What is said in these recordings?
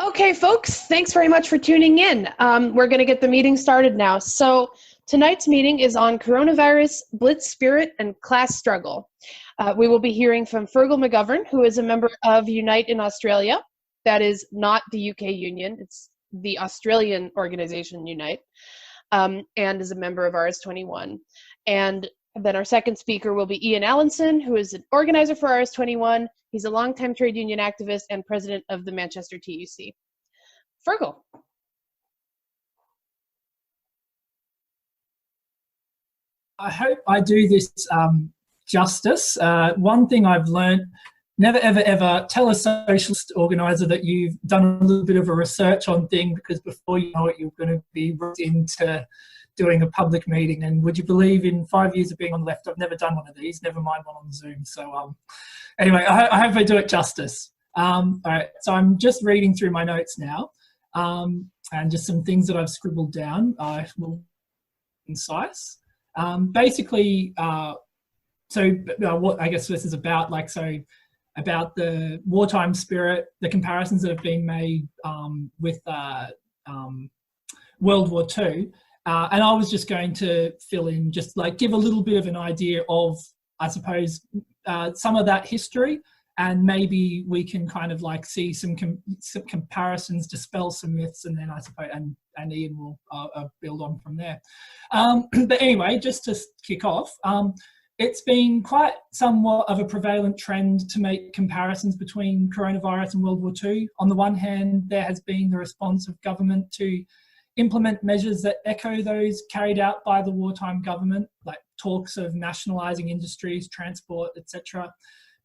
Okay, folks, thanks very much for tuning in. We're going to get the meeting started now. So tonight's meeting is on coronavirus, blitz spirit, and class struggle. We will be hearing from Feargal McGovern, who is a member of Unite in Australia. That is not the UK union, it's the Australian organization Unite, and is a member of RS21. And then our second speaker will be Ian Allinson, who is an organizer for RS21. He's a longtime trade union activist and president of the Manchester TUC. Feargal. I hope I do this justice. One thing I've learned, never, ever, ever tell a socialist organizer that you've done a little bit of a research on thing, because before you know it, you're going to be into doing a public meeting. And would you believe, in 5 years of being on the left, I've never done one of these, never mind one on Zoom. So anyway, I hope I do it justice. All right, so I'm just reading through my notes now, and just some things that I've scribbled down. I will be concise. Basically, what I guess this is about, about the wartime spirit, the comparisons that have been made with World War II. And I was just going to fill in, just give a little bit of an idea of, I suppose, some of that history, and maybe we can kind of see some comparisons, dispel some myths, and then I suppose, and Ian will build on from there. But anyway, just to kick off, it's been quite somewhat of a prevalent trend to make comparisons between coronavirus and World War II. On the one hand, there has been the response of government to implement measures that echo those carried out by the wartime government, like talks of nationalising industries, transport, etc.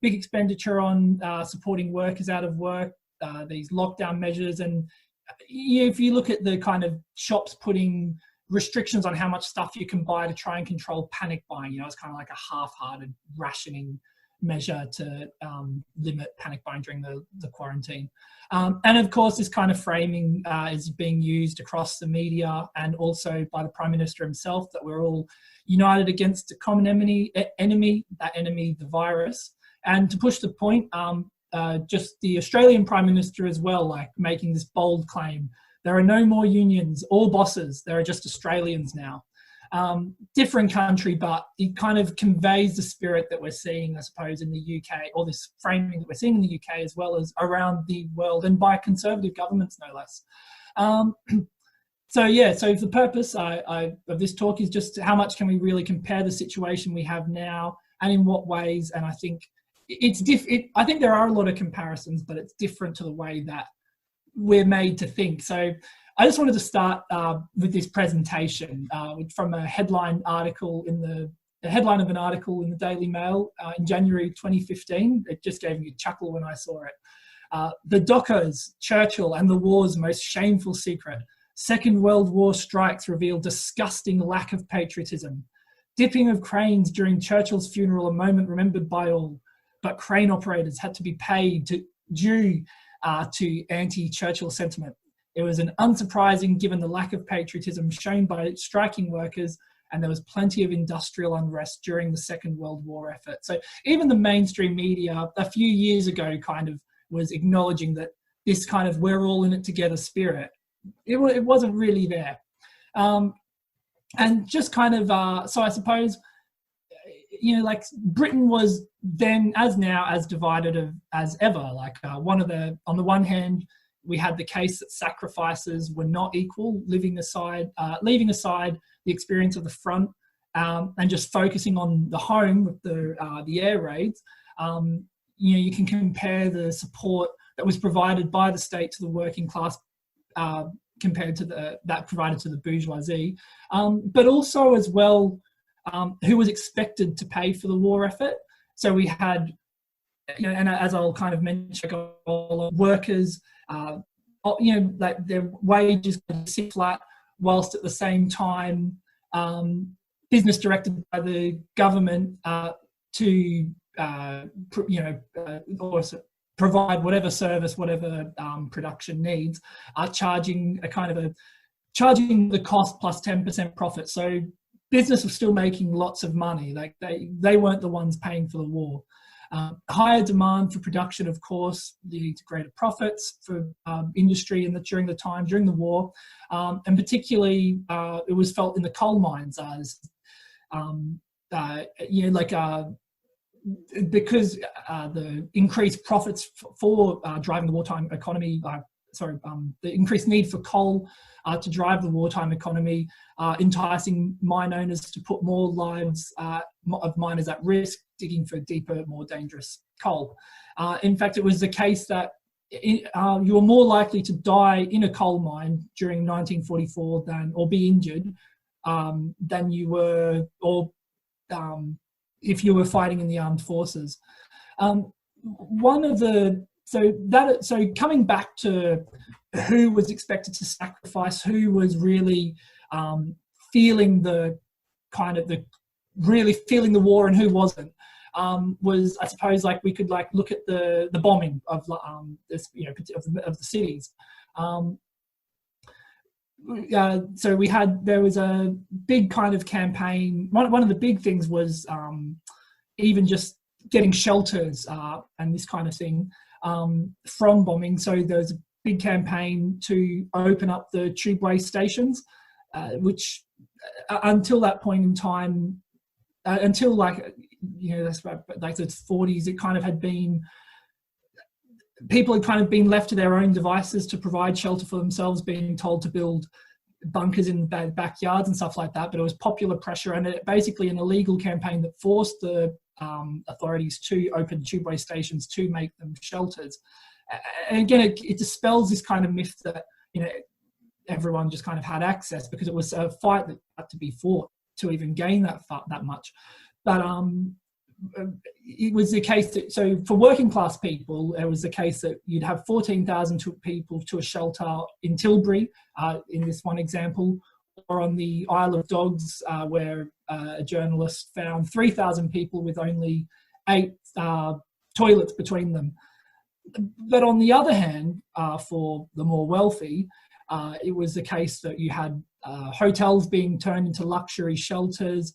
Big expenditure on supporting workers out of work, these lockdown measures. And if you look at the kind of shops putting restrictions on how much stuff you can buy to try and control panic buying, it's kind of like a half-hearted rationing measure to limit panic buying during the quarantine. And of course, this kind of framing is being used across the media and also by the Prime Minister himself, that we're all united against a common enemy, the virus. And to push the point, just the Australian Prime Minister as well, making this bold claim: there are no more unions or bosses, there are just Australians now. Different country, but it kind of conveys the spirit that we're seeing, I suppose, in the UK, or this framing that we're seeing in the UK as well as around the world, and by conservative governments, no less. So the purpose of this talk is just how much can we really compare the situation we have now, and in what ways. And I think I think there are a lot of comparisons, but it's different to the way that we're made to think. So I just wanted to start with this presentation from a headline article the headline of an article in the Daily Mail in January 2015. It just gave me a chuckle when I saw it. The Dockers, Churchill and the war's most shameful secret. Second World War strikes reveal disgusting lack of patriotism. Dipping of cranes during Churchill's funeral, a moment remembered by all. But crane operators had to be paid due to anti-Churchill sentiment. It was unsurprising given the lack of patriotism shown by striking workers, and there was plenty of industrial unrest during the Second World War effort. So even the mainstream media a few years ago kind of was acknowledging that this kind of we're all in it together spirit, it wasn't really there. And just kind of, so I suppose, Britain was then, as now, as divided as ever. On the one hand, we had the case that sacrifices were not equal, leaving aside the experience of the front, and just focusing on the home with the air raids. You can compare the support that was provided by the state to the working class compared to that provided to the bourgeoisie, but also as well who was expected to pay for the war effort. So we had, and as I'll kind of mention, workers. Their wages sit flat, whilst at the same time, business directed by the government to provide whatever service, whatever production needs, are charging the cost plus 10% profit. So business was still making lots of money. They weren't the ones paying for the war. Higher demand for production, of course, leading to greater profits for industry during the war, and particularly it was felt in the coal mines as, because the increased profits for driving the wartime economy, the increased need for coal to drive the wartime economy, enticing mine owners to put more lives of miners at risk, digging for deeper, more dangerous coal. In fact, it was the case that you were more likely to die in a coal mine during 1944 or be injured than you were, if you were fighting in the armed forces. So coming back to who was expected to sacrifice, who was really feeling the war and who wasn't, was, I suppose, like we could look at the bombing of of the cities. So there was a big kind of campaign. One of the big things was even just getting shelters and this kind of thing from bombing. So there was a big campaign to open up the tubeway stations, which until that point in time, until that's like the 40s, it kind of had been, people had kind of been left to their own devices to provide shelter for themselves, being told to build bunkers in the backyards and stuff like that. But it was popular pressure and basically an illegal campaign that forced the authorities to open tubeway stations to make them shelters. And again, it dispels this kind of myth that everyone just kind of had access, because it was a fight that had to be fought to even gain that much. But it was the case that, so for working class people, it was the case that you'd have 14,000 people to a shelter in Tilbury, in this one example, or on the Isle of Dogs, where a journalist found 3,000 people with only 8 toilets between them. But on the other hand, for the more wealthy, it was the case that you had hotels being turned into luxury shelters,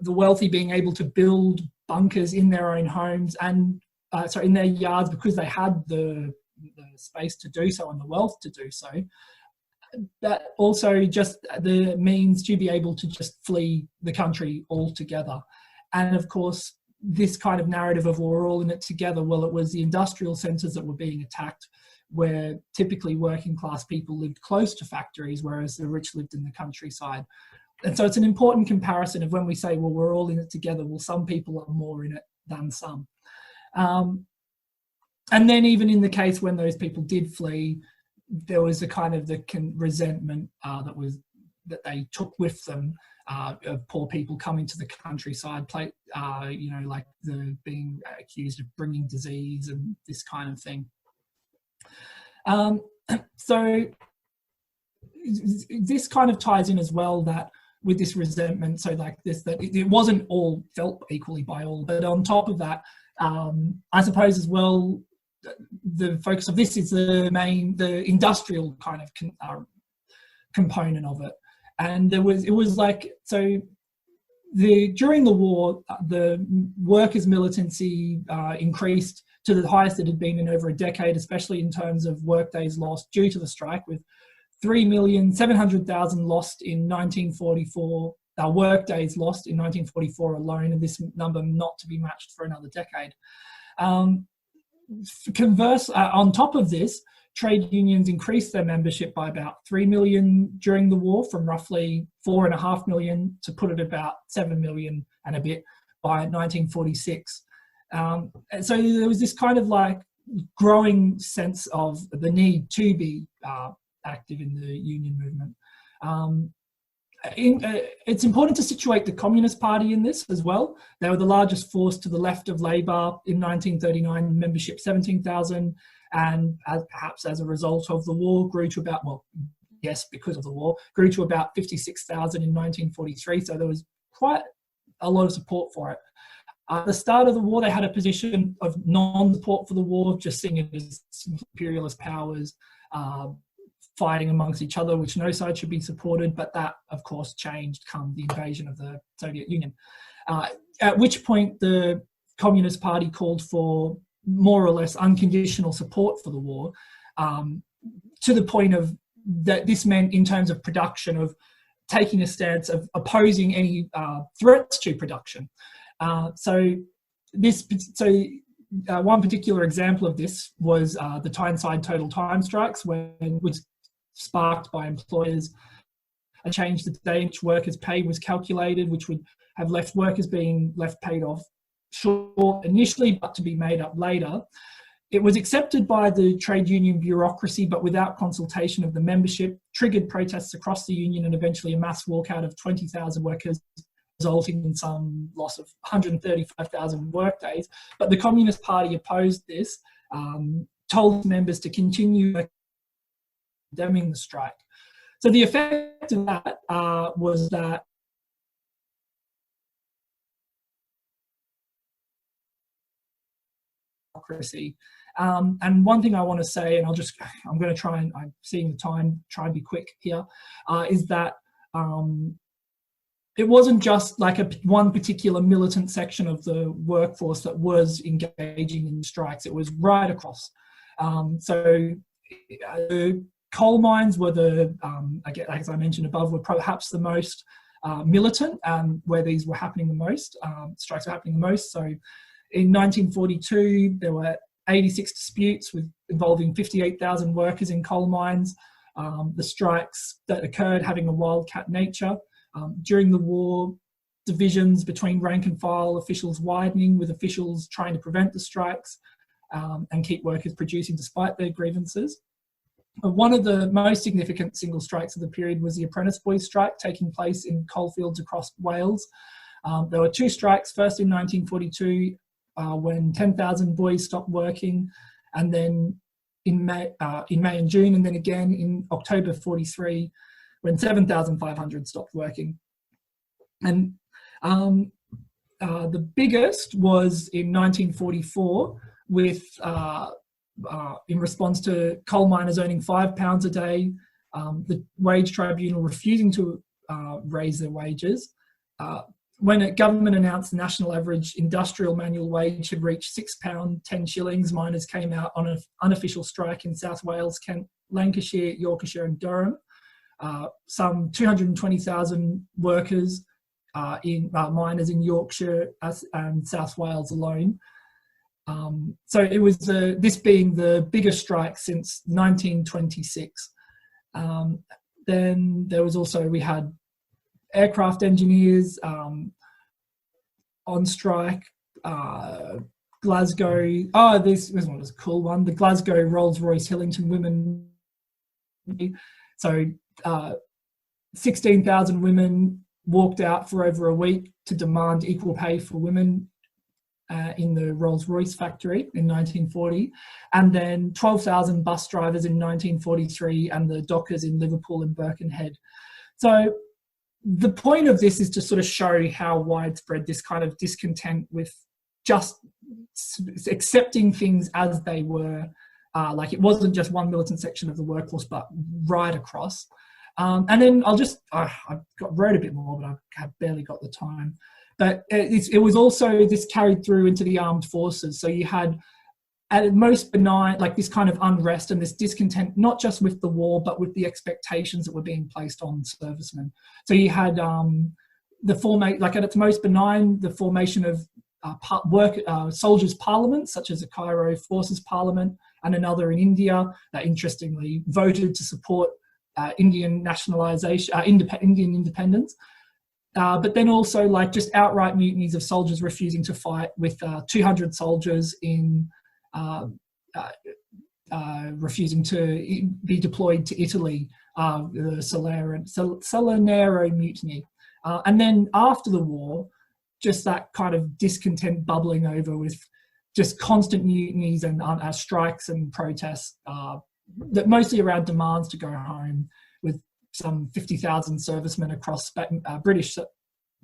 the wealthy being able to build bunkers in their own homes and in their yards, because they had the space to do so and the wealth to do so. That also just the means to be able to just flee the country altogether. And of course, this kind of narrative of we're all in it together, well, it was the industrial centres that were being attacked, where typically working class people lived close to factories, whereas the rich lived in the countryside. And so it's an important comparison of when we say, well, we're all in it together, well, some people are more in it than some. And then even in the case when those people did flee, there was a kind of resentment that they took with them, of poor people coming to the countryside, like the being accused of bringing disease and this kind of thing. So this kind of ties in as well, that with this resentment, so like this, that it wasn't all felt equally by all, but on top of that, I suppose as well, the focus of this is the industrial kind of component of it. And during the war, the workers' militancy increased to the highest it had been in over a decade, especially in terms of workdays lost due to the strike, with 3,700,000 lost in 1944, workdays lost in 1944 alone, and this number not to be matched for another decade. On top of this, trade unions increased their membership by about 3 million during the war, from roughly 4.5 million to put it about 7 million and a bit by 1946. And so there was this kind of like growing sense of the need to be active in the union movement. It's important to situate the Communist Party in this as well. They were the largest force to the left of Labour in 1939, membership 17,000, and perhaps as a result of the war grew to about, because of the war, grew to about 56,000 in 1943, so there was quite a lot of support for it. At the start of the war, they had a position of non-support for the war, just seeing it as imperialist powers fighting amongst each other, which no side should be supported, but that, of course, changed come the invasion of the Soviet Union. at which point the Communist Party called for more or less unconditional support for the war, to the point of that this meant in terms of production of taking a stance of opposing any threats to production. One particular example of this was the Tyneside total time strikes, which sparked by employers a change the day in which workers' pay was calculated, which would have left workers being left paid off short initially, but to be made up later. It was accepted by the trade union bureaucracy, but without consultation of the membership, triggered protests across the union and eventually a mass walkout of 20,000 workers, resulting in some loss of 135,000 workdays. But the Communist Party opposed this, told members to continue condemning the strike. So the effect of that was that democracy. And one thing I want to say, and I'm going to try and, I'm seeing the time, try and be quick here, is that it wasn't just like one particular militant section of the workforce that was engaging in strikes. It was right across. The coal mines were again, as I mentioned above, were perhaps the most militant, where these were happening the most, strikes were happening the most. So in 1942, there were 86 disputes involving 58,000 workers in coal mines. The strikes that occurred having a wildcat nature. During the war, divisions between rank and file officials widening, with officials trying to prevent the strikes and keep workers producing despite their grievances. One of the most significant single strikes of the period was the apprentice boys strike, taking place in coalfields across Wales. There were two strikes, first in 1942, when 10,000 boys stopped working, and then in May and June, and then again in October 43, when 7,500 stopped working. And the biggest was in 1944, with in response to coal miners earning £5 a day, the wage tribunal refusing to raise their wages. When a government announced the national average industrial manual wage had reached £6, 10 shillings, miners came out on an unofficial strike in South Wales, Kent, Lancashire, Yorkshire and Durham. Some 220,000 workers miners in Yorkshire and South Wales alone. So it was this being the biggest strike since 1926. Then there was also, we had aircraft engineers on strike. Glasgow, this one was a cool one, the Glasgow Rolls-Royce Hillington women. So 16,000 women walked out for over a week to demand equal pay for women in the Rolls-Royce factory in 1940, and then 12,000 bus drivers in 1943, and the dockers in Liverpool and Birkenhead. So the point of this is to sort of show how widespread this kind of discontent with just accepting things as they were, like it wasn't just one militant section of the workforce, but right across. And then I wrote a bit more, but I have barely got the time. But it was also, this carried through into the armed forces. So you had at most benign, like this kind of unrest and this discontent, not just with the war, but with the expectations that were being placed on servicemen. So you had like at its most benign, the formation of soldiers' parliaments, such as the Cairo Forces Parliament, and another in India that interestingly voted to support Indian nationalisation, Indian independence. But then also like just outright mutinies of soldiers refusing to fight, with 200 soldiers in refusing to be deployed to Italy, the Salerno mutiny. And then after the war, just that kind of discontent bubbling over with just constant mutinies and strikes and protests, that mostly around demands to go home, with some 50,000 servicemen across British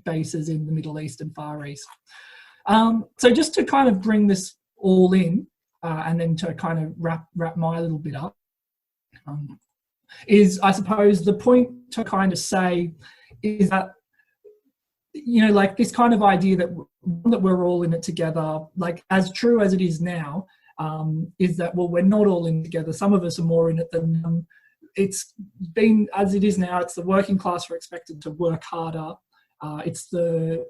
bases in the Middle East and Far East. So just to kind of bring this all in, and then to kind of wrap my little bit up, is I suppose the point to kind of say is that like this kind of idea that we're all in it together, like as true as it is now, is that, well, we're not all in together. Some of us are more in it than it's been as it is now. It's the working class who are expected to work harder. It's to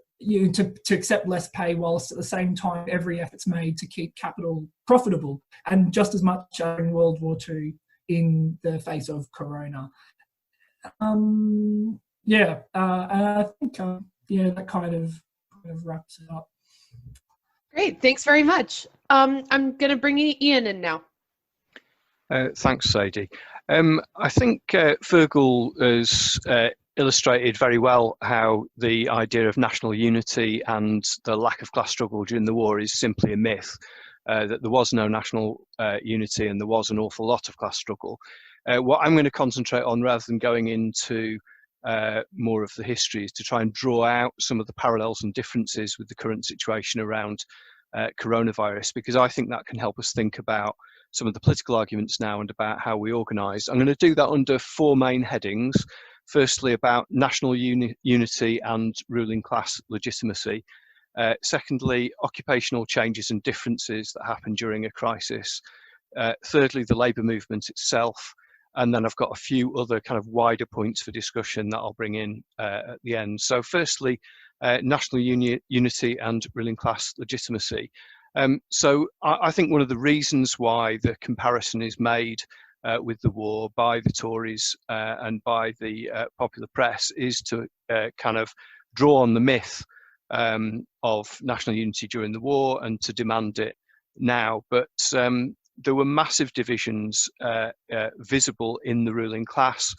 accept less pay, whilst at the same time every effort's made to keep capital profitable, and just as much in World War II in the face of Corona. And I think that kind of wraps it up. Great, thanks very much. I'm going to bring Ian in now. Thanks, Sadie. I think Feargal has illustrated very well how the idea of national unity and the lack of class struggle during the war is simply a myth, that there was no national unity and there was an awful lot of class struggle. What I'm going to concentrate on, rather than going into more of the history, is to try and draw out some of the parallels and differences with the current situation around coronavirus, because I think that can help us think about some of the political arguments now and about how we organise. I'm going to do that under 4 main headings. Firstly, about national unity and ruling class legitimacy. Secondly, occupational changes and differences that happen during a crisis. Thirdly, the labour movement itself. And then I've got a few other kind of wider points for discussion that I'll bring in at the end. So firstly, national unity and ruling class legitimacy. So I think one of the reasons why the comparison is made with the war by the Tories and by the popular press is to kind of draw on the myth of national unity during the war and to demand it now. But there were massive divisions visible in the ruling class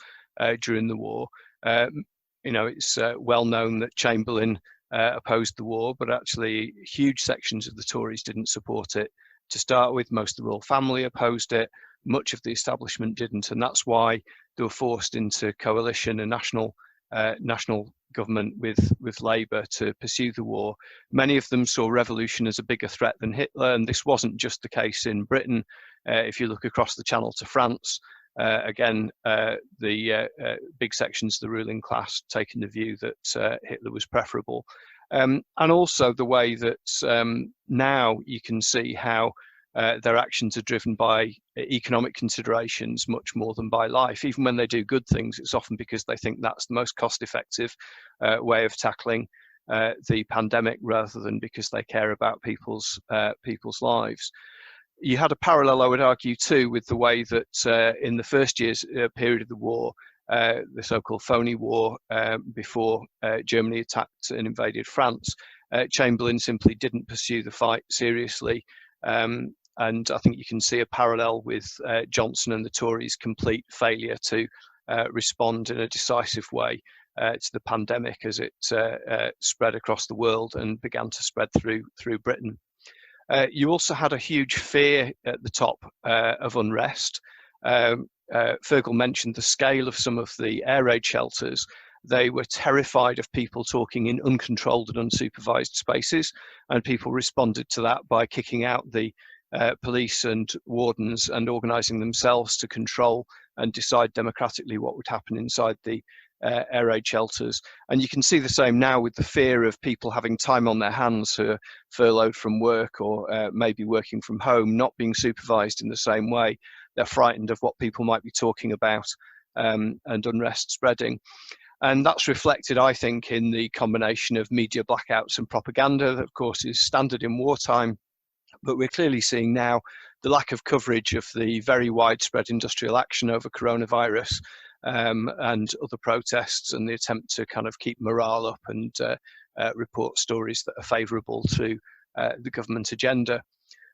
during the war. It's well known that Chamberlain opposed the war, but actually huge sections of the Tories didn't support it to start with. Most of the royal family opposed it. Much of the establishment didn't, and that's why they were forced into coalition and national government with Labour to pursue the war. Many of them saw revolution as a bigger threat than Hitler, and this wasn't just the case in Britain. If you look across the Channel to France, again, the big sections of the ruling class taking the view that Hitler was preferable. And also the way that now you can see how their actions are driven by economic considerations much more than by life. Even when they do good things, it's often because they think that's the most cost-effective way of tackling the pandemic, rather than because they care about people's lives. You had a parallel, I would argue, too, with the way that in the first year's period of the war, the so-called phony war before Germany attacked and invaded France, Chamberlain simply didn't pursue the fight seriously. And I think you can see a parallel with Johnson and the Tories' complete failure to respond in a decisive way to the pandemic as it spread across the world and began to spread through Britain. You also had a huge fear at the top of unrest. Feargal mentioned the scale of some of the air raid shelters. They were terrified of people talking in uncontrolled and unsupervised spaces, and people responded to that by kicking out the police and wardens and organising themselves to control and decide democratically what would happen inside the air raid shelters. And you can see the same now with the fear of people having time on their hands who are furloughed from work or maybe working from home, not being supervised in the same way. They're frightened of what people might be talking about and unrest spreading. And that's reflected, I think, in the combination of media blackouts and propaganda that, of course, is standard in wartime. But we're clearly seeing now the lack of coverage of the very widespread industrial action over coronavirus and other protests, and the attempt to kind of keep morale up and report stories that are favourable to the government agenda.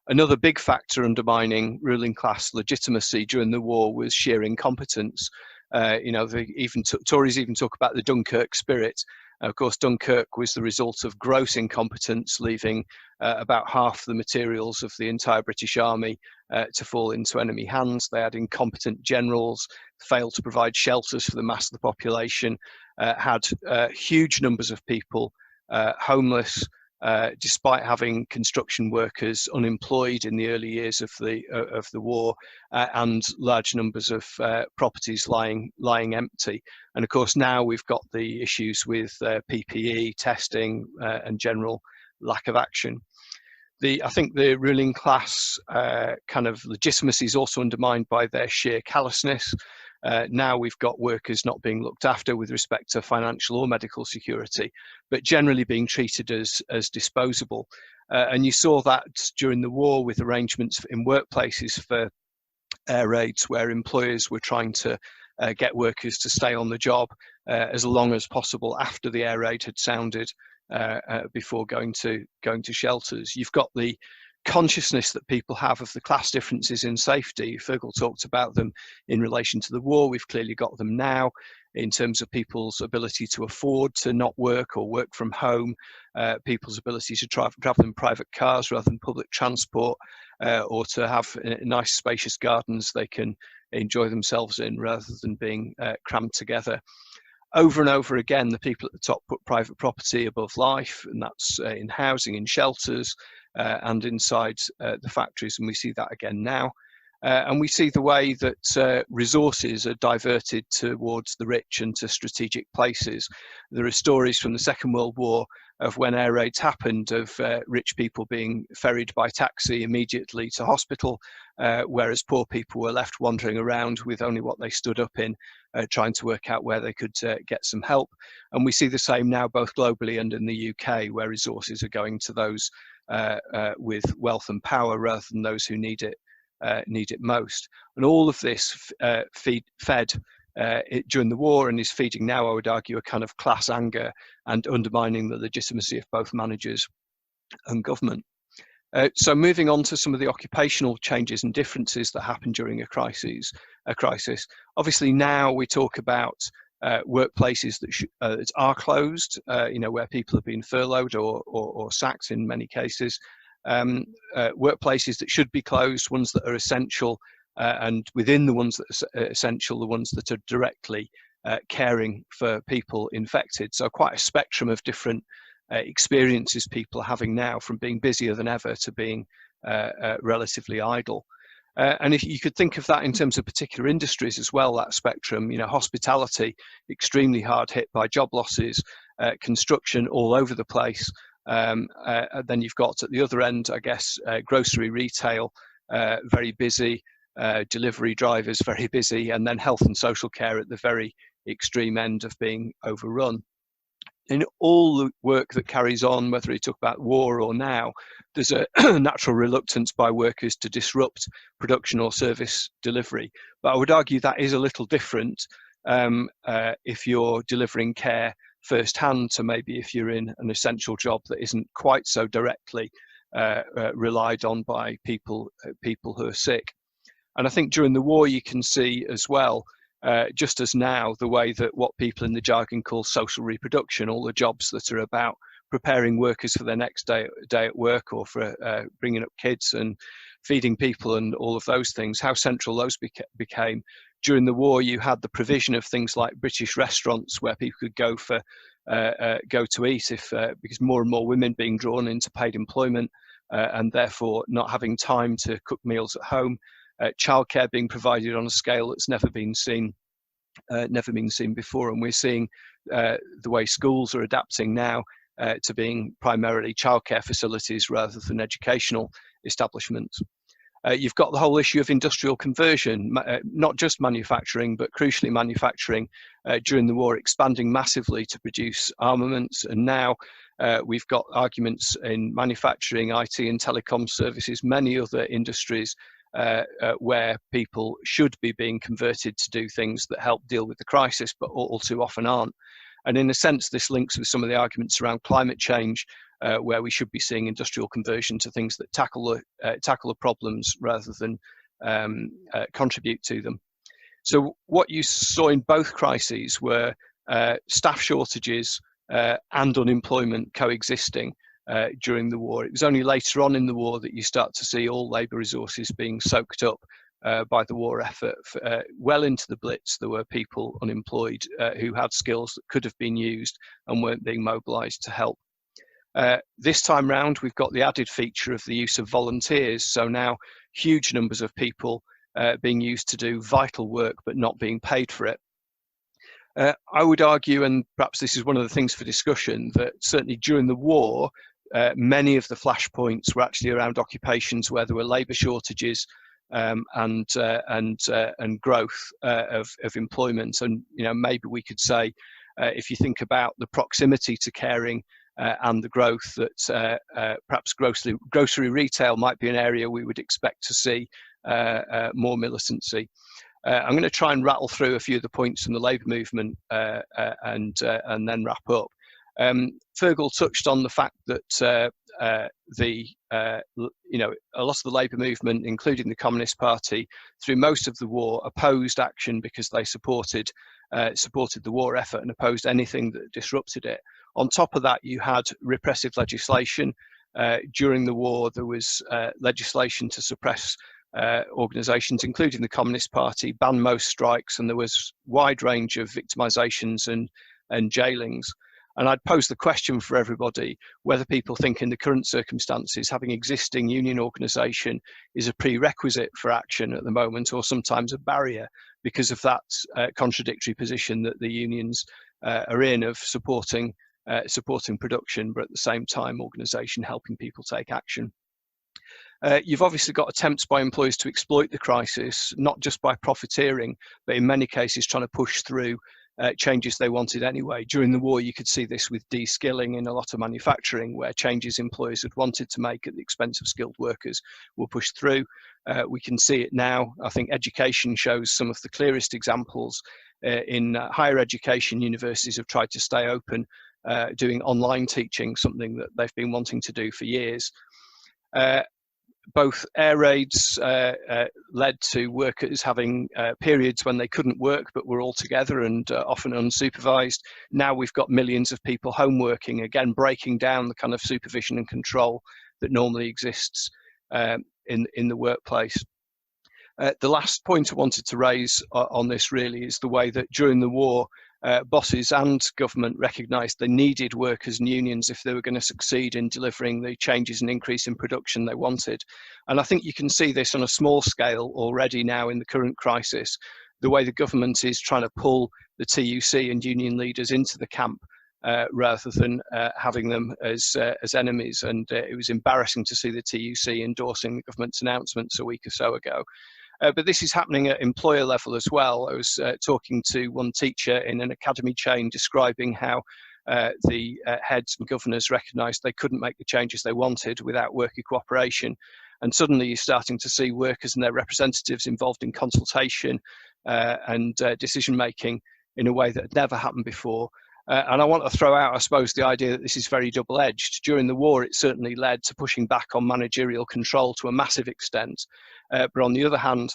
Another big factor undermining ruling class legitimacy during the war was sheer incompetence. Tories even talk about the Dunkirk spirit. Of course, Dunkirk was the result of gross incompetence, leaving about half the materials of the entire British Army to fall into enemy hands. They had incompetent generals, failed to provide shelters for the mass of the population, had huge numbers of people homeless, despite having construction workers unemployed in the early years of the war, and large numbers of properties lying empty. And of course, now we've got the issues with PPE testing and general lack of action. I think the ruling class kind of legitimacy is also undermined by their sheer callousness. Now we've got workers not being looked after with respect to financial or medical security, but generally being treated as disposable. And you saw that during the war with arrangements in workplaces for air raids, where employers were trying to get workers to stay on the job as long as possible after the air raid had sounded, before going to shelters. You've got the consciousness that people have of the class differences in safety. Feargal talked about them in relation to the war. We've clearly got them now in terms of people's ability to afford to not work or work from home, people's ability to travel in private cars rather than public transport, or to have nice spacious gardens they can enjoy themselves in rather than being crammed together. Over and over again, the people at the top put private property above life, and that's in housing, in shelters, and inside the factories, and we see that again now. And we see the way that resources are diverted towards the rich and to strategic places. There are stories from the Second World War of when air raids happened, of rich people being ferried by taxi immediately to hospital, whereas poor people were left wandering around with only what they stood up in, trying to work out where they could get some help. And we see the same now both globally and in the UK, where resources are going to those with wealth and power rather than those who need it most. And all of this fed during the war, and is feeding now, I would argue, a kind of class anger and undermining the legitimacy of both managers and government. So moving on to some of the occupational changes and differences that happen during a crisis. Obviously now we talk about workplaces that are closed, where people have been furloughed or sacked in many cases. Workplaces that should be closed, ones that are essential, and within the ones that are essential, the ones that are directly caring for people infected. So quite a spectrum of different experiences people are having now, from being busier than ever to being relatively idle. And if you could think of that in terms of particular industries as well, that spectrum, hospitality, extremely hard hit by job losses, construction all over the place. Then you've got at the other end, I guess, grocery retail, very busy, delivery drivers, very busy, and then health and social care at the very extreme end of being overrun. In all the work that carries on, whether you talk about war or now, there's a natural reluctance by workers to disrupt production or service delivery. But I would argue that is a little different if you're delivering care firsthand to maybe if you're in an essential job that isn't quite so directly relied on by people who are sick. And I think during the war you can see as well, just as now, the way that what people in the jargon call social reproduction, all the jobs that are about preparing workers for their next day at work, or for bringing up kids and feeding people and all of those things, how central those became. During the war, you had the provision of things like British restaurants where people could go to eat, because more and more women being drawn into paid employment and therefore not having time to cook meals at home. Childcare being provided on a scale that's never been seen before, and we're seeing the way schools are adapting now to being primarily childcare facilities rather than educational establishments. You've got the whole issue of industrial conversion, not just manufacturing, but crucially manufacturing during the war expanding massively to produce armaments. And now we've got arguments in manufacturing, IT and telecom services, many other industries where people should be being converted to do things that help deal with the crisis, but all too often aren't. And in a sense, this links with some of the arguments around climate change, where we should be seeing industrial conversion to things that tackle the problems rather than contribute to them. So what you saw in both crises were staff shortages and unemployment coexisting during the war. It was only later on in the war that you start to see all labour resources being soaked up by the war effort. Well into the Blitz, there were people unemployed who had skills that could have been used and weren't being mobilised to help. This time round, we've got the added feature of the use of volunteers. So now huge numbers of people being used to do vital work, but not being paid for it. I would argue, and perhaps this is one of the things for discussion, that certainly during the war, many of the flashpoints were actually around occupations where there were labour shortages and growth of employment. And maybe we could say, if you think about the proximity to caring and the growth, that perhaps grocery retail might be an area we would expect to see more militancy. I'm going to try and rattle through a few of the points from the labour movement and then wrap up. Feargal touched on the fact that a lot of the labour movement, including the Communist Party, through most of the war, opposed action because they supported the war effort and opposed anything that disrupted it. On top of that, you had repressive legislation. During the war, there was legislation to suppress organisations, including the Communist Party, ban most strikes, and there was wide range of victimisations and jailings. And I'd pose the question for everybody whether people think in the current circumstances having existing union organisation is a prerequisite for action at the moment, or sometimes a barrier because of that contradictory position that the unions are in of supporting production, but at the same time organisation helping people take action. You've obviously got attempts by employers to exploit the crisis, not just by profiteering, but in many cases trying to push through changes they wanted anyway. During the war, you could see this with de-skilling in a lot of manufacturing, where changes employers had wanted to make at the expense of skilled workers were pushed through. We can see it now. I think education shows some of the clearest examples. In higher education, universities have tried to stay open, doing online teaching, something that they've been wanting to do for years. Both air raids led to workers having periods when they couldn't work but were all together and often unsupervised. Now we've got millions of people home working, again breaking down the kind of supervision and control that normally exists in the workplace. The last point I wanted to raise on this really is the way that during the war, bosses and government recognised they needed workers and unions if they were going to succeed in delivering the changes and increase in production they wanted. And I think you can see this on a small scale already now in the current crisis, the way the government is trying to pull the TUC and union leaders into the camp rather than having them as enemies. And it was embarrassing to see the TUC endorsing the government's announcements a week or so ago. But this is happening at employer level as well. I was talking to one teacher in an academy chain describing how the heads and governors recognised they couldn't make the changes they wanted without worker cooperation. And suddenly you're starting to see workers and their representatives involved in consultation and decision making in a way that had never happened before. And I want to throw out, I suppose, the idea that this is very double-edged. During the war, it certainly led to pushing back on managerial control to a massive extent. But on the other hand,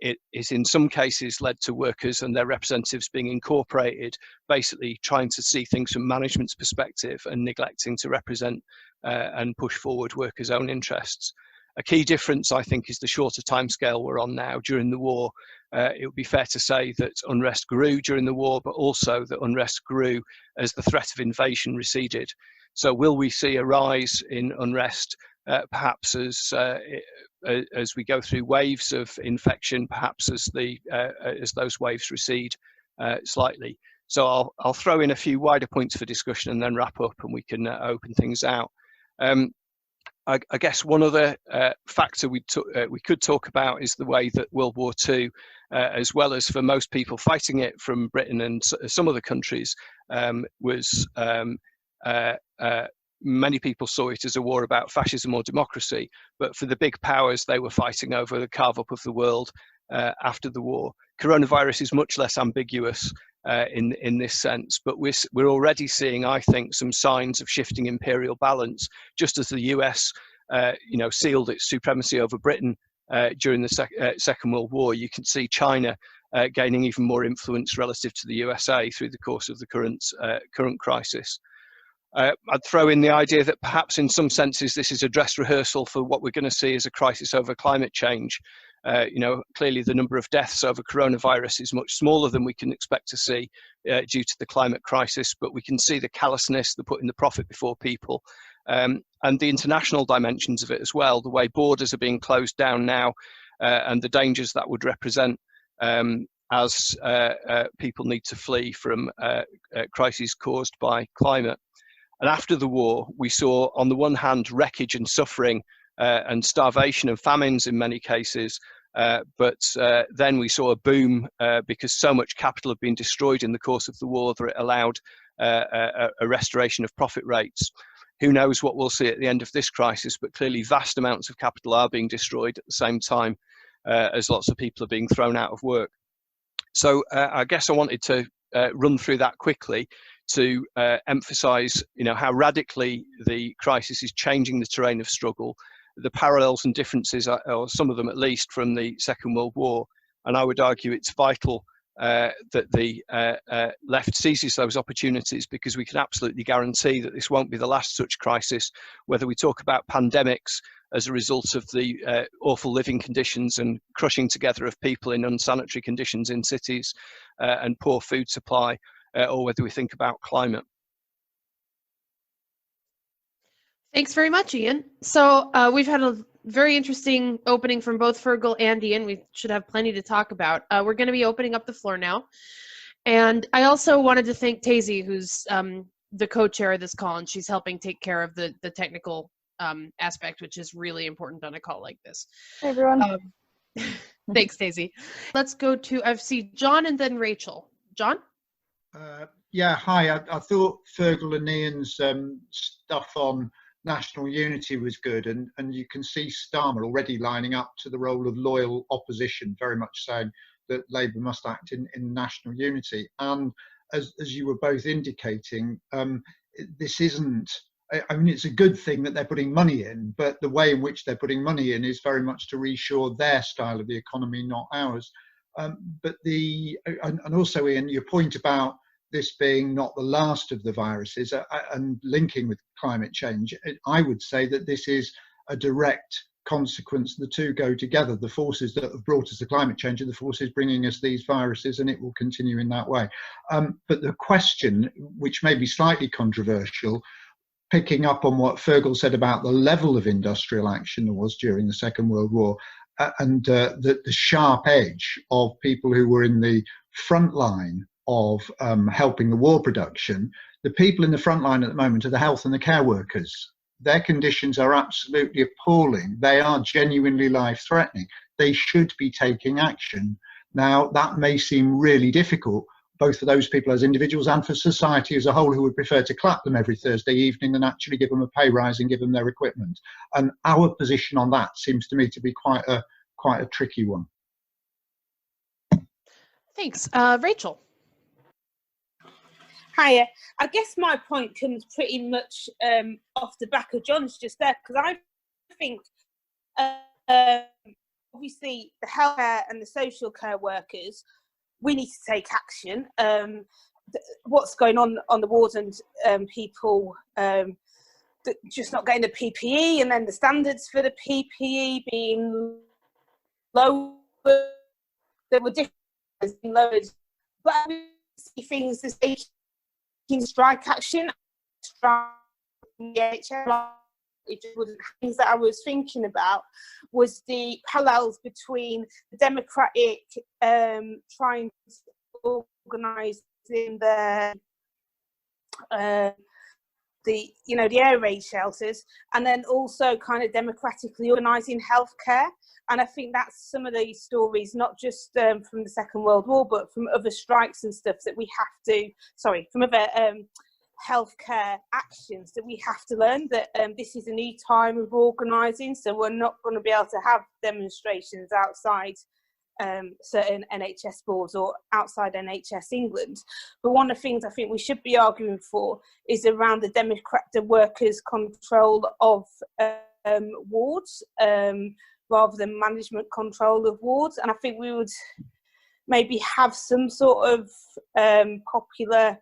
it is in some cases led to workers and their representatives being incorporated, basically trying to see things from management's perspective and neglecting to represent and push forward workers' own interests. A key difference, I think, is the shorter timescale we're on now. During the war, it would be fair to say that unrest grew during the war, but also that unrest grew as the threat of invasion receded. So will we see a rise in unrest, perhaps as we go through waves of infection, perhaps as those waves recede slightly? So I'll throw in a few wider points for discussion and then wrap up, and we can open things out. I guess one other factor we could talk about is the way that World War II, as well as for most people fighting it from Britain and some other countries, was many people saw it as a war about fascism or democracy. But for the big powers, they were fighting over the carve-up of the world after the war. Coronavirus is much less ambiguous in this sense, but we're already seeing, I think, some signs of shifting imperial balance. Just as the US, sealed its supremacy over Britain during the Second World War, you can see China gaining even more influence relative to the USA through the course of the current crisis. I'd throw in the idea that perhaps in some senses this is a dress rehearsal for what we're going to see as a crisis over climate change. Clearly the number of deaths over coronavirus is much smaller than we can expect to see due to the climate crisis, but we can see the callousness, the putting the profit before people, and the international dimensions of it as well, the way borders are being closed down now, and the dangers that would represent as people need to flee from crises caused by climate. And after the war, we saw, on the one hand, wreckage and suffering and starvation and famines in many cases, but then we saw a boom because so much capital had been destroyed in the course of the war that it allowed a restoration of profit rates. Who knows what we'll see at the end of this crisis, but clearly vast amounts of capital are being destroyed at the same time as lots of people are being thrown out of work. So I guess I wanted to run through that quickly to emphasise, how radically the crisis is changing the terrain of struggle, the parallels and differences, or some of them at least, from the Second World War. And I would argue it's vital that the left seizes those opportunities, because we can absolutely guarantee that this won't be the last such crisis, whether we talk about pandemics as a result of the awful living conditions and crushing together of people in unsanitary conditions in cities and poor food supply, or whether we think about climate. Thanks very much, Ian. So we've had a very interesting opening from both Feargal and Ian. We should have plenty to talk about. We're going to be opening up the floor now. And I also wanted to thank Tazy, who's the co-chair of this call, and she's helping take care of the technical aspect, which is really important on a call like this. Hey, everyone. Thanks, Tazy. Let's go to, I see John and then Rachel. John? Yeah, hi. I thought Feargal and Ian's stuff on national unity was good, and you can see Starmer already lining up to the role of loyal opposition, very much saying that Labour must act in national unity. And as you were both indicating, this isn't, I mean, it's a good thing that they're putting money in, but the way in which they're putting money in is very much to reshore their style of the economy, not ours. But and also, Ian, your point about this being not the last of the viruses and linking with climate change, I would say that this is a direct consequence. The two go together. The forces that have brought us the climate change are the forces bringing us these viruses, and it will continue in that way. But the question, which may be slightly controversial, picking up on what Feargal said about the level of industrial action there was during the Second World War, and the sharp edge of people who were in the front line of helping the war production. The people in the front line at the moment are the health and the care workers. Their conditions are absolutely appalling. They are genuinely life-threatening. They should be taking action. Now, that may seem really difficult, both for those people as individuals and for society as a whole, who would prefer to clap them every Thursday evening than actually give them a pay rise and give them their equipment. And our position on that seems to me to be quite a tricky one. Thanks. Rachel? Hiya. I guess my point comes pretty much off the back of John's just there, because I think obviously the healthcare and the social care workers, we need to take action. What's going on the wards, and people just not getting the PPE, and then the standards for the PPE being low, there were different lowered, but I see things as taking strike action, things that I was thinking about was the parallels between the democratic trying to organise in the air raid shelters, and then also kind of democratically organising healthcare. And I think that's some of these stories, not just from the Second World War, but from other strikes and stuff that we have to, from other healthcare actions that we have to learn that this is a new time of organising. So we're not going to be able to have demonstrations outside certain NHS boards or outside NHS England. But one of the things I think we should be arguing for is around the workers' control of wards, rather than management control of wards. And I think we would maybe have some sort of popular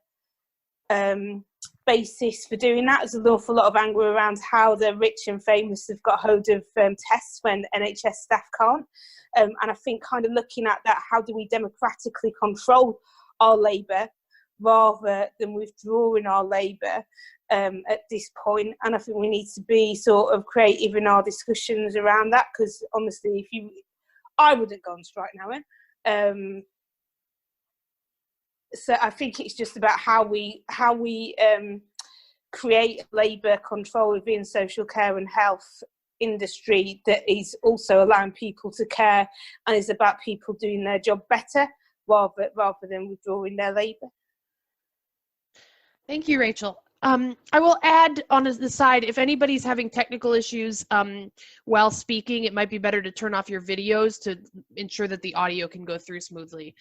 basis for doing that. There's an awful lot of anger around how the rich and famous have got hold of tests when NHS staff can't. And I think kind of looking at that, how do we democratically control our labour rather than withdrawing our labour at this point? And I think we need to be sort of creative in our discussions around that, because honestly, I wouldn't go on strike now. So I think it's just about how we create labour control within social care and health industry that is also allowing people to care and is about people doing their job better rather than withdrawing their labour. Thank you, Rachel. I will add on the side, if anybody's having technical issues while speaking, it might be better to turn off your videos to ensure that the audio can go through smoothly.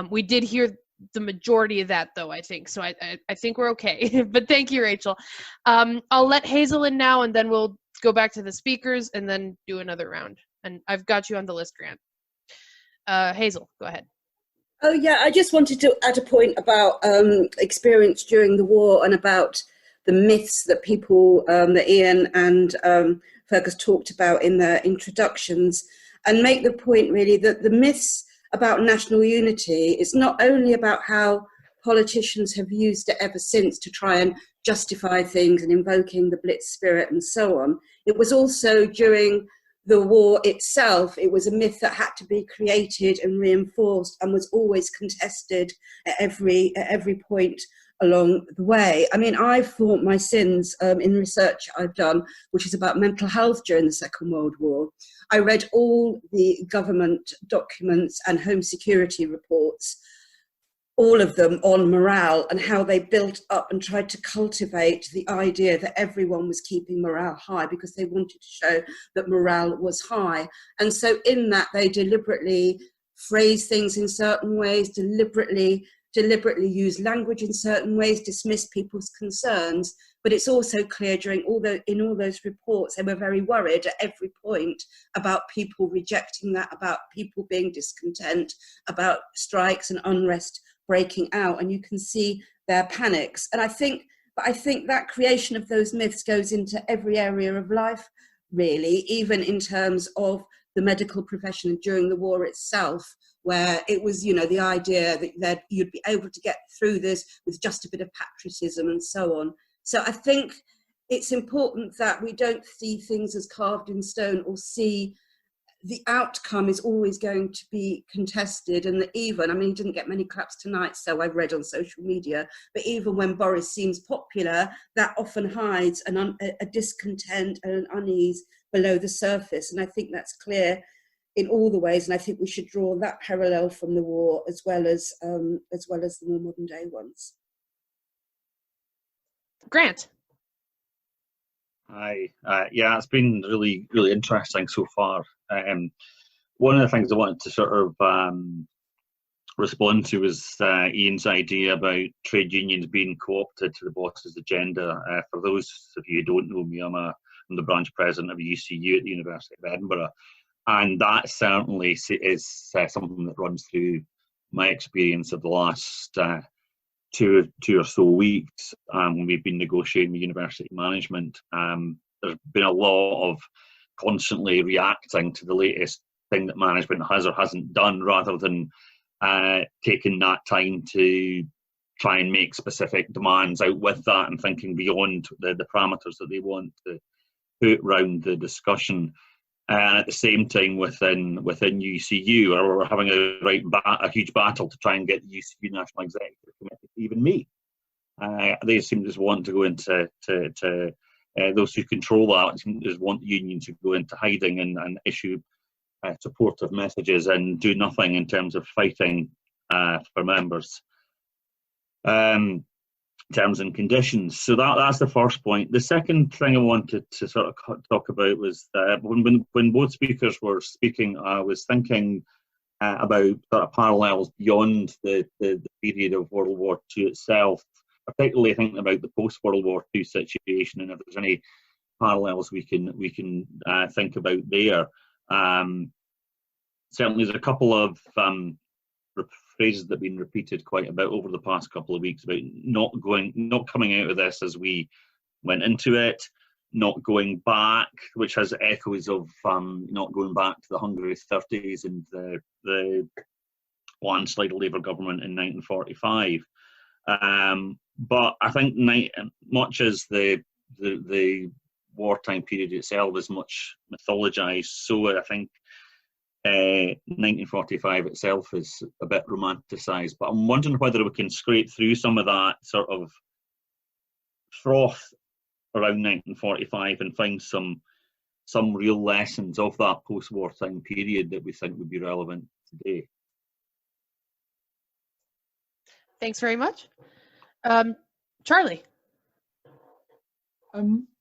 We did hear the majority of that, though, I think. So I think we're okay. But thank you, Rachel. I'll let Hazel in now, and then we'll go back to the speakers and then do another round. And I've got you on the list, Grant. Hazel, go ahead. Oh, yeah, I just wanted to add a point about experience during the war and about the myths that people, that Ian and Fergus talked about in their introductions, and make the point really that the myths about national unity is not only about how politicians have used it ever since to try and justify things and invoking the blitz spirit and so on. It was also during the war itself, it was a myth that had to be created and reinforced and was always contested at every point along the way. I mean, I've fought my sins in research I've done, which is about mental health during the Second World War. I read all the government documents and home security reports, all of them on morale and how they built up and tried to cultivate the idea that everyone was keeping morale high because they wanted to show that morale was high. And so in that, they deliberately phrase things in certain ways, deliberately use language in certain ways, dismiss people's concerns. But it's also clear in all those reports, they were very worried at every point about people rejecting that, about people being discontent, about strikes and unrest breaking out, and you can see their panics. And I think that creation of those myths goes into every area of life, really, even in terms of the medical profession during the war itself, where it was, the idea that you'd be able to get through this with just a bit of patriotism and so on. So I think it's important that we don't see things as carved in stone, or see the outcome is always going to be contested. And he didn't get many claps tonight, so I've read on social media, but even when Boris seems popular, that often hides a discontent and an unease below the surface. And I think that's clear in all the ways, and I think we should draw that parallel from the war as well as the more modern day ones. Grant. Hi. Yeah, it's been really, really interesting so far. One of the things I wanted to sort of respond to was Ian's idea about trade unions being co-opted to the boss's agenda. For those of you who don't know me, I'm the branch president of UCU at the University of Edinburgh, and that certainly is something that runs through my experience of the last two or so weeks when we've been negotiating with university management. There's been a lot of constantly reacting to the latest thing that management has or hasn't done, rather than taking that time to try and make specific demands out with that and thinking beyond the parameters that they want to put round the discussion. And at the same time, within UCU, we're having a huge battle to try and get the UCU National Executive Committee to even meet. They seem to just want to go into those who control that just want the union to go into hiding and issue supportive messages and do nothing in terms of fighting for members. Terms and conditions. So that's the first point. The second thing I wanted to sort of talk about was when both speakers were speaking, I was thinking about sort of parallels beyond the period of World War II itself, particularly thinking about the post-World War II situation, and if there's any parallels we can think about there. Certainly there's a couple of phrases that have been repeated quite a bit over the past couple of weeks about not coming out of this as we went into it, not going back, which has echoes of not going back to the Hungary 30s and the landslide of Labour government in 1945. But I think much as the wartime period itself is much mythologized, so I think 1945 itself is a bit romanticized. But I'm wondering whether we can scrape through some of that sort of froth around 1945 and find some real lessons of that post-wartime period that we think would be relevant today. Thanks very much. Charlie.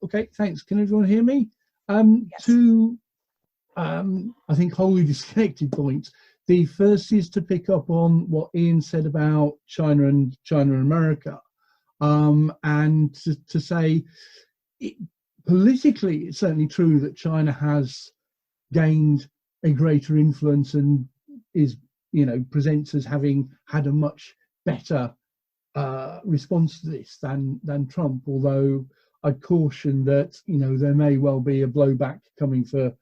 Okay, thanks. Can everyone hear me? Yes. Two, I think, wholly disconnected points. The first is to pick up on what Ian said about China and America, and to say, politically, it's certainly true that China has gained a greater influence and is, presents as having had a much better response to this than Trump, although I'd caution that there may well be a blowback coming for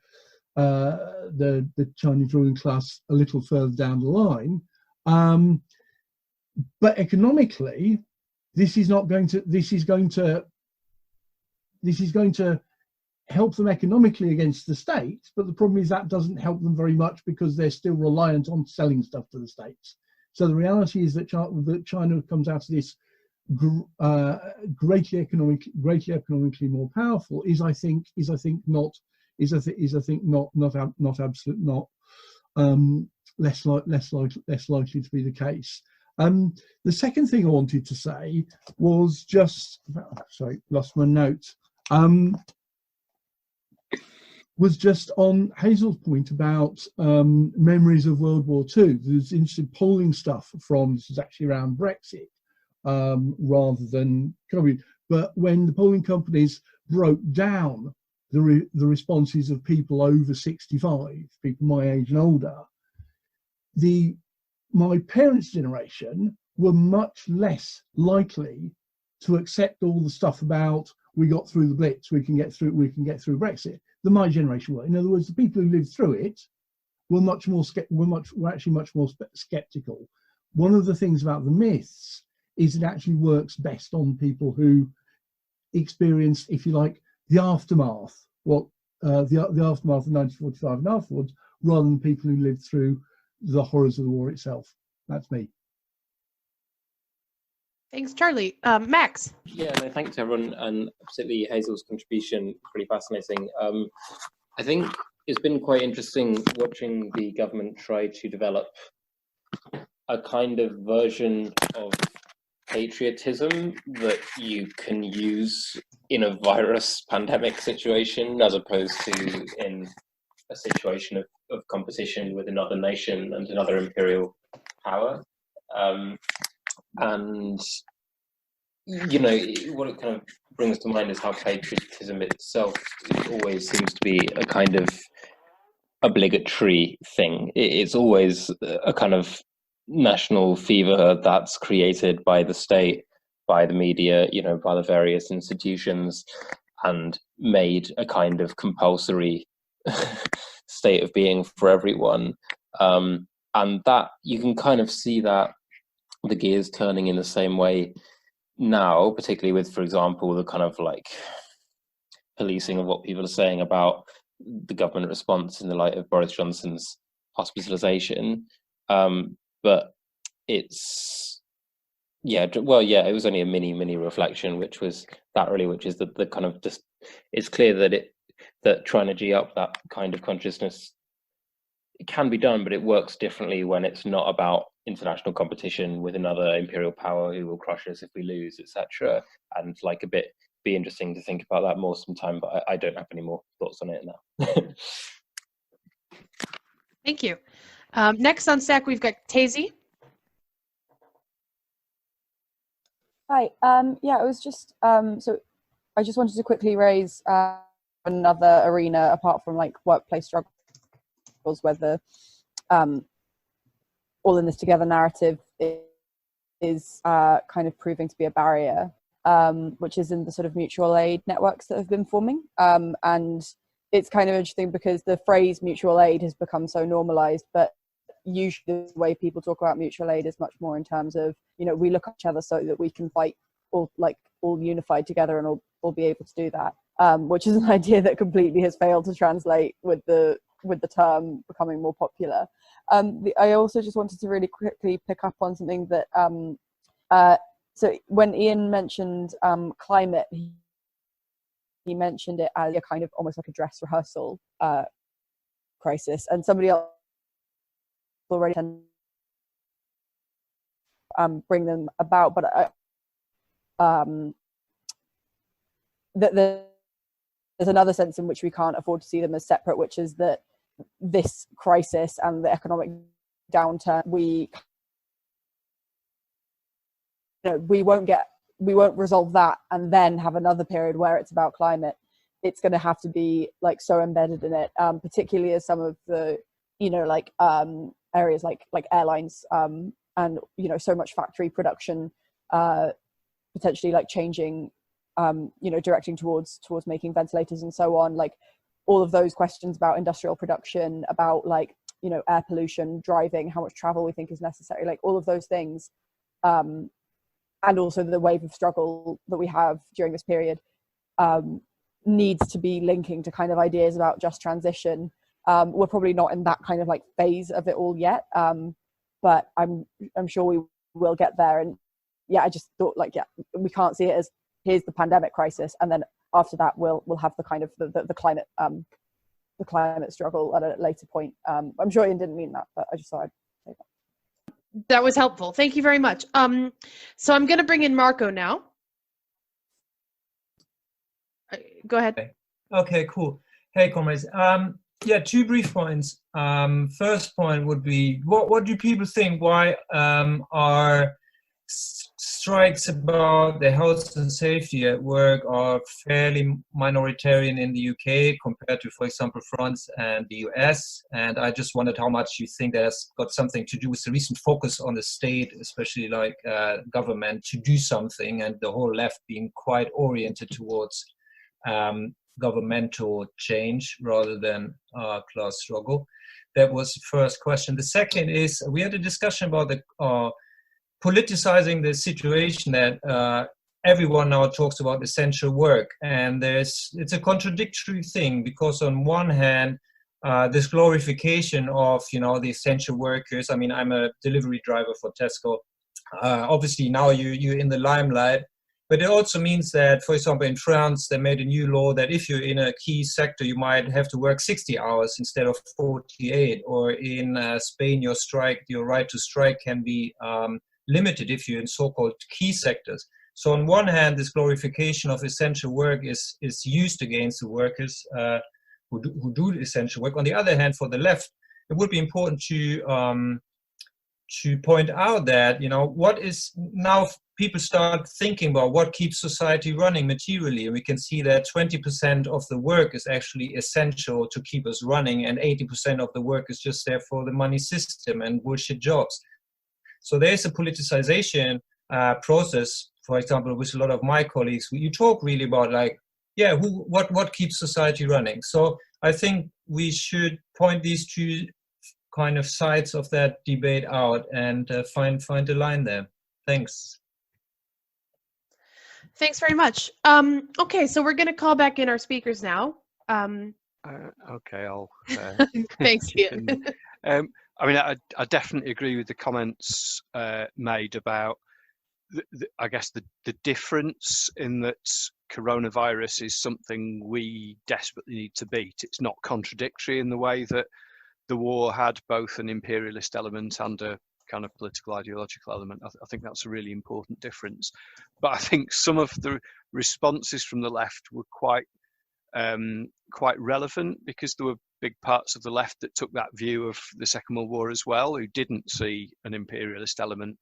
the Chinese ruling class a little further down the line. But economically, this is going to help them economically against the states, but the problem is that doesn't help them very much because they're still reliant on selling stuff to the states. So the reality is that China comes out of this greatly economically more powerful is I think not less likely to be the case. The second thing I wanted to say was just, sorry, lost my notes. Was just on Hazel's point about memories of World War II. There's interesting polling stuff from, this is actually around Brexit, rather than COVID. But when the polling companies broke down the responses of people over 65, people my age and older, my parents' generation were much less likely to accept all the stuff about we got through the Blitz, we can get through Brexit, than my generation were. In other words, the people who lived through it were actually much more skeptical. One of the things about the myths is it actually works best on people who experience, if you like, the aftermath, the aftermath of 1945 and afterwards, rather than people who lived through the horrors of the war itself. That's me. Thanks, Charlie. Max. Yeah, no, thanks everyone, and particularly Hazel's contribution, pretty fascinating. I think it's been quite interesting watching the government try to develop a kind of version of patriotism that you can use in a virus pandemic situation, as opposed to in a situation of competition with another nation and another imperial power. And what it kind of brings to mind is how patriotism itself always seems to be a kind of obligatory thing. It's always a kind of national fever that's created by the state, by the media, by the various institutions, and made a kind of compulsory state of being for everyone. And that you can kind of see that the gears turning in the same way now, particularly with, for example, the kind of like policing of what people are saying about the government response in the light of Boris Johnson's hospitalisation. But it's, it was only a mini reflection, which is that the kind of just, it's clear that trying to G up that kind of consciousness, it can be done, but it works differently when it's not about international competition with another imperial power who will crush us if we lose, etc. And be interesting to think about that more sometime, but I don't have any more thoughts on it now. Thank you. Next on stack, we've got Tazy. Hi. It was just so I just wanted to quickly raise another arena apart from like workplace struggles, where the all in this together narrative is kind of proving to be a barrier, which is in the sort of mutual aid networks that have been forming. And it's kind of interesting because the phrase mutual aid has become so normalized, but usually the way people talk about mutual aid is much more in terms of, you know, we look at each other so that we can fight all unified together and all be able to do that, which is an idea that completely has failed to translate with the term becoming more popular. I also just wanted to really quickly pick up on something that so when Ian mentioned climate, he mentioned it as a kind of almost like a dress rehearsal crisis, and somebody else already bring them about, but there's another sense in which we can't afford to see them as separate, which is that this crisis and the economic downturn, we won't resolve that and then have another period where it's about climate. It's going to have to be like so embedded in it, particularly as some of the, you know, like areas like airlines and, you know, so much factory production potentially like changing, you know, directing towards making ventilators and so on. Like all of those questions about industrial production, about like, you know, air pollution, driving, how much travel we think is necessary, like all of those things. And also the wave of struggle that we have during this period needs to be linking to kind of ideas about just transition. We're probably not in that kind of like phase of it all yet, but I'm sure we will get there. And yeah, I just thought like, yeah, we can't see it as here's the pandemic crisis, and then after that we'll have the kind of the climate struggle at a later point. I'm sure Ian didn't mean that, but I just thought I'd say that. That was helpful. Thank you very much. So I'm going to bring in Marco now. Go ahead. Okay, cool. Hey, comrades. Yeah, 2 brief points. First point would be, what do people think? Why are strikes about the health and safety at work are fairly minoritarian in the UK compared to, for example, France and the US? And I just wondered how much you think that has got something to do with the recent focus on the state, especially like government, to do something, and the whole left being quite oriented towards governmental change rather than class struggle. That was the first question. The second is, we had a discussion about the politicizing the situation that everyone now talks about essential work, and it's a contradictory thing, because on one hand this glorification of, you know, the essential workers. I mean, I'm a delivery driver for Tesco. Obviously now you're in the limelight, but it also means that, for example, in France they made a new law that if you're in a key sector you might have to work 60 hours instead of 48, or in Spain your right to strike can be limited if you're in so-called key sectors. So on one hand, this glorification of essential work is used against the workers who do essential work. On the other hand, for the left, it would be important to point out that, you know, what is now people start thinking about what keeps society running materially. And we can see that 20% of the work is actually essential to keep us running, and 80% of the work is just there for the money system and bullshit jobs. So there's a politicization process, for example, with a lot of my colleagues. You talk really about like, yeah, what keeps society running? So I think we should point these 2 kind of sides of that debate out and find a line there. Thanks. Thanks very much. Okay, so we're going to call back in our speakers now. Okay, I'll. Thanks, Ian. I mean, I definitely agree with the comments made about, I guess, the difference in that coronavirus is something we desperately need to beat. It's not contradictory in the way that the war had both an imperialist element and a kind of political ideological element. I think that's a really important difference. But I think some of the responses from the left were quite relevant, because there were big parts of the left that took that view of the Second World War as well, who didn't see an imperialist element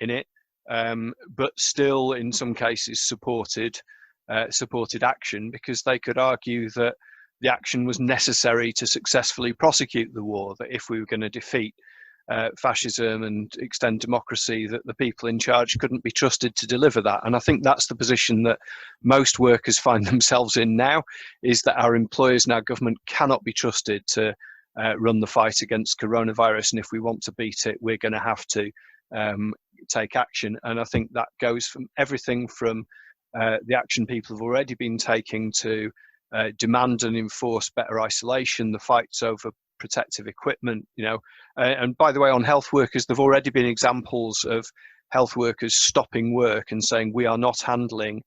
in it, but still in some cases supported action, because they could argue that the action was necessary to successfully prosecute the war, that if we were going to defeat fascism and extend democracy, that the people in charge couldn't be trusted to deliver that. And I think that's the position that most workers find themselves in now, is that our employers and our government cannot be trusted to run the fight against coronavirus. And if we want to beat it, we're going to have to take action. And I think that goes from everything from the action people have already been taking to demand and enforce better isolation, the fights over protective equipment, and by the way, on health workers, there've already been examples of health workers stopping work and saying we are not handling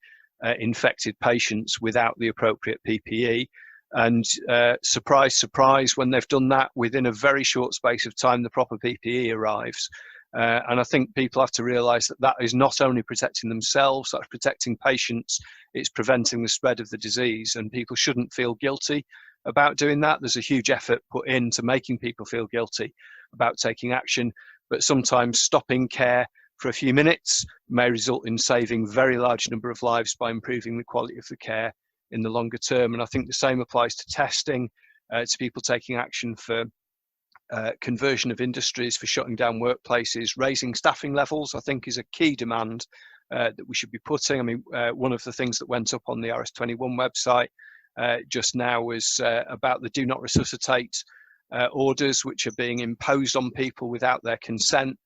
infected patients without the appropriate PPE. And surprise, surprise, when they've done that, within a very short space of time, the proper PPE arrives. And I think people have to realise that that is not only protecting themselves, that's protecting patients, it's preventing the spread of the disease, and people shouldn't feel guilty about doing that. There's a huge effort put into making people feel guilty about taking action, but sometimes stopping care for a few minutes may result in saving a very large number of lives by improving the quality of the care in the longer term. And I think the same applies to testing, to people taking action for conversion of industries, for shutting down workplaces. Raising staffing levels, I think, is a key demand that we should be putting. I mean, one of the things that went up on the RS21 website just now was about the do not resuscitate orders, which are being imposed on people without their consent.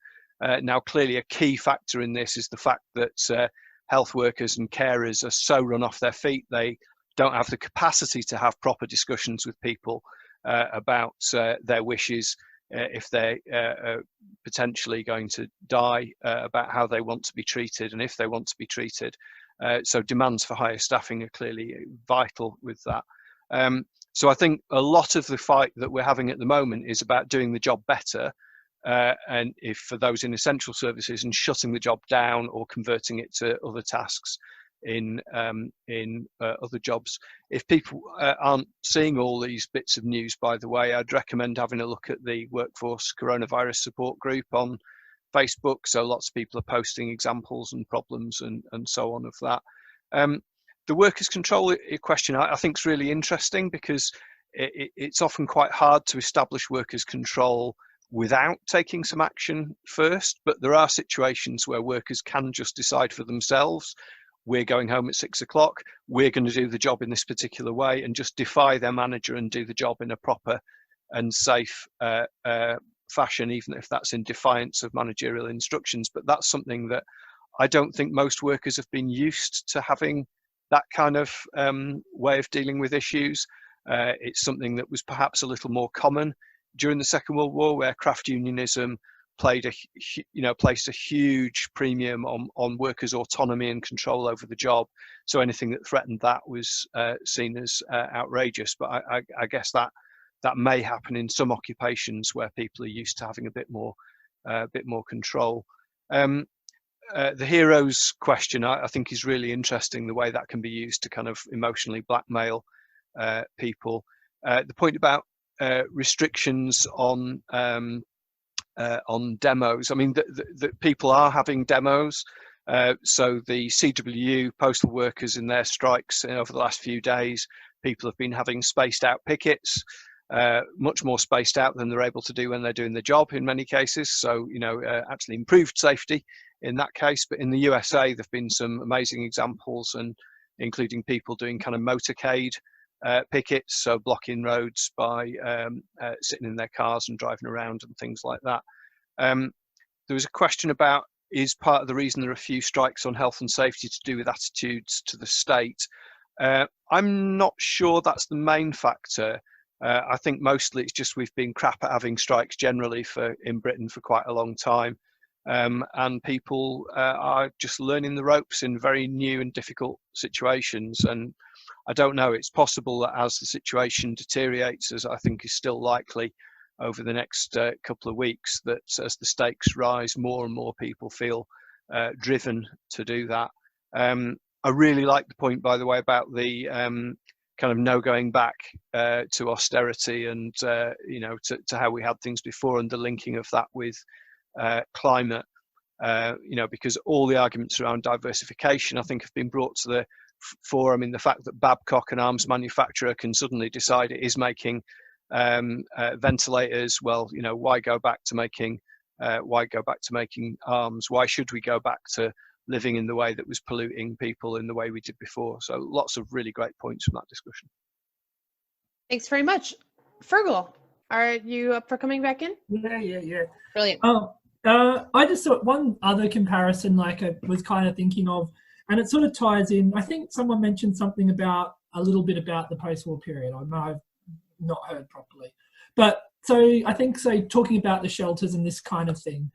Now, clearly a key factor in this is the fact that health workers and carers are so run off their feet, they don't have the capacity to have proper discussions with people about their wishes if they're potentially going to die, about how they want to be treated and if they want to be treated. So demands for higher staffing are clearly vital with that. So I think a lot of the fight that we're having at the moment is about doing the job better, and if for those in essential services, and shutting the job down or converting it to other tasks in other jobs. If people aren't seeing all these bits of news, by the way, I'd recommend having a look at the Workforce Coronavirus Support Group on Facebook. So lots of people are posting examples and problems and so on of that. The workers' control question I think is really interesting, because it's often quite hard to establish workers' control without taking some action first, but there are situations where workers can just decide for themselves, we're going home at 6 o'clock, we're going to do the job in this particular way, and just defy their manager and do the job in a proper and safe fashion, even if that's in defiance of managerial instructions. But that's something that I don't think most workers have been used to, having that kind of way of dealing with issues. It's something that was perhaps a little more common during the Second World War, where craft unionism placed a huge premium on workers' autonomy and control over the job. So anything that threatened that was seen as outrageous. But I guess that may happen in some occupations where people are used to having a bit more control. The heroes question, I think, is really interesting, the way that can be used to kind of emotionally blackmail people. The point about restrictions on demos. I mean, the people are having demos. So the CWU, postal workers, in their strikes over the last few days, people have been having spaced out pickets, much more spaced out than they're able to do when they're doing the job in many cases. So, actually improved safety in that case. But in the USA, there've been some amazing examples, and including people doing kind of motorcade pickets, so blocking roads by sitting in their cars and driving around and things like that. There was a question about, is part of the reason there are a few strikes on health and safety to do with attitudes to the state? I'm not sure that's the main factor. I think mostly it's just we've been crap at having strikes generally in Britain for quite a long time. And people are just learning the ropes in very new and difficult situations. And I don't know, it's possible that as the situation deteriorates, as I think is still likely over the next couple of weeks, that as the stakes rise, more and more people feel driven to do that. I really like the point, by the way, about the kind of no going back to austerity and, to how we had things before, and the linking of that with climate, because all the arguments around diversification, I think, have been brought to the fore. I mean, the fact that Babcock, an arms manufacturer, can suddenly decide it is making ventilators. Well, you know, why go back to making arms? Why should we go back to living in the way that was polluting people in the way we did before? So lots of really great points from that discussion. Thanks very much. Feargal, are you up for coming back in? Yeah. Brilliant. I just thought one other comparison, like I was kind of thinking of, and it sort of ties in. I think someone mentioned something about a little bit about the post-war period. I might have not heard properly, but so I think talking about the shelters and this kind of thing.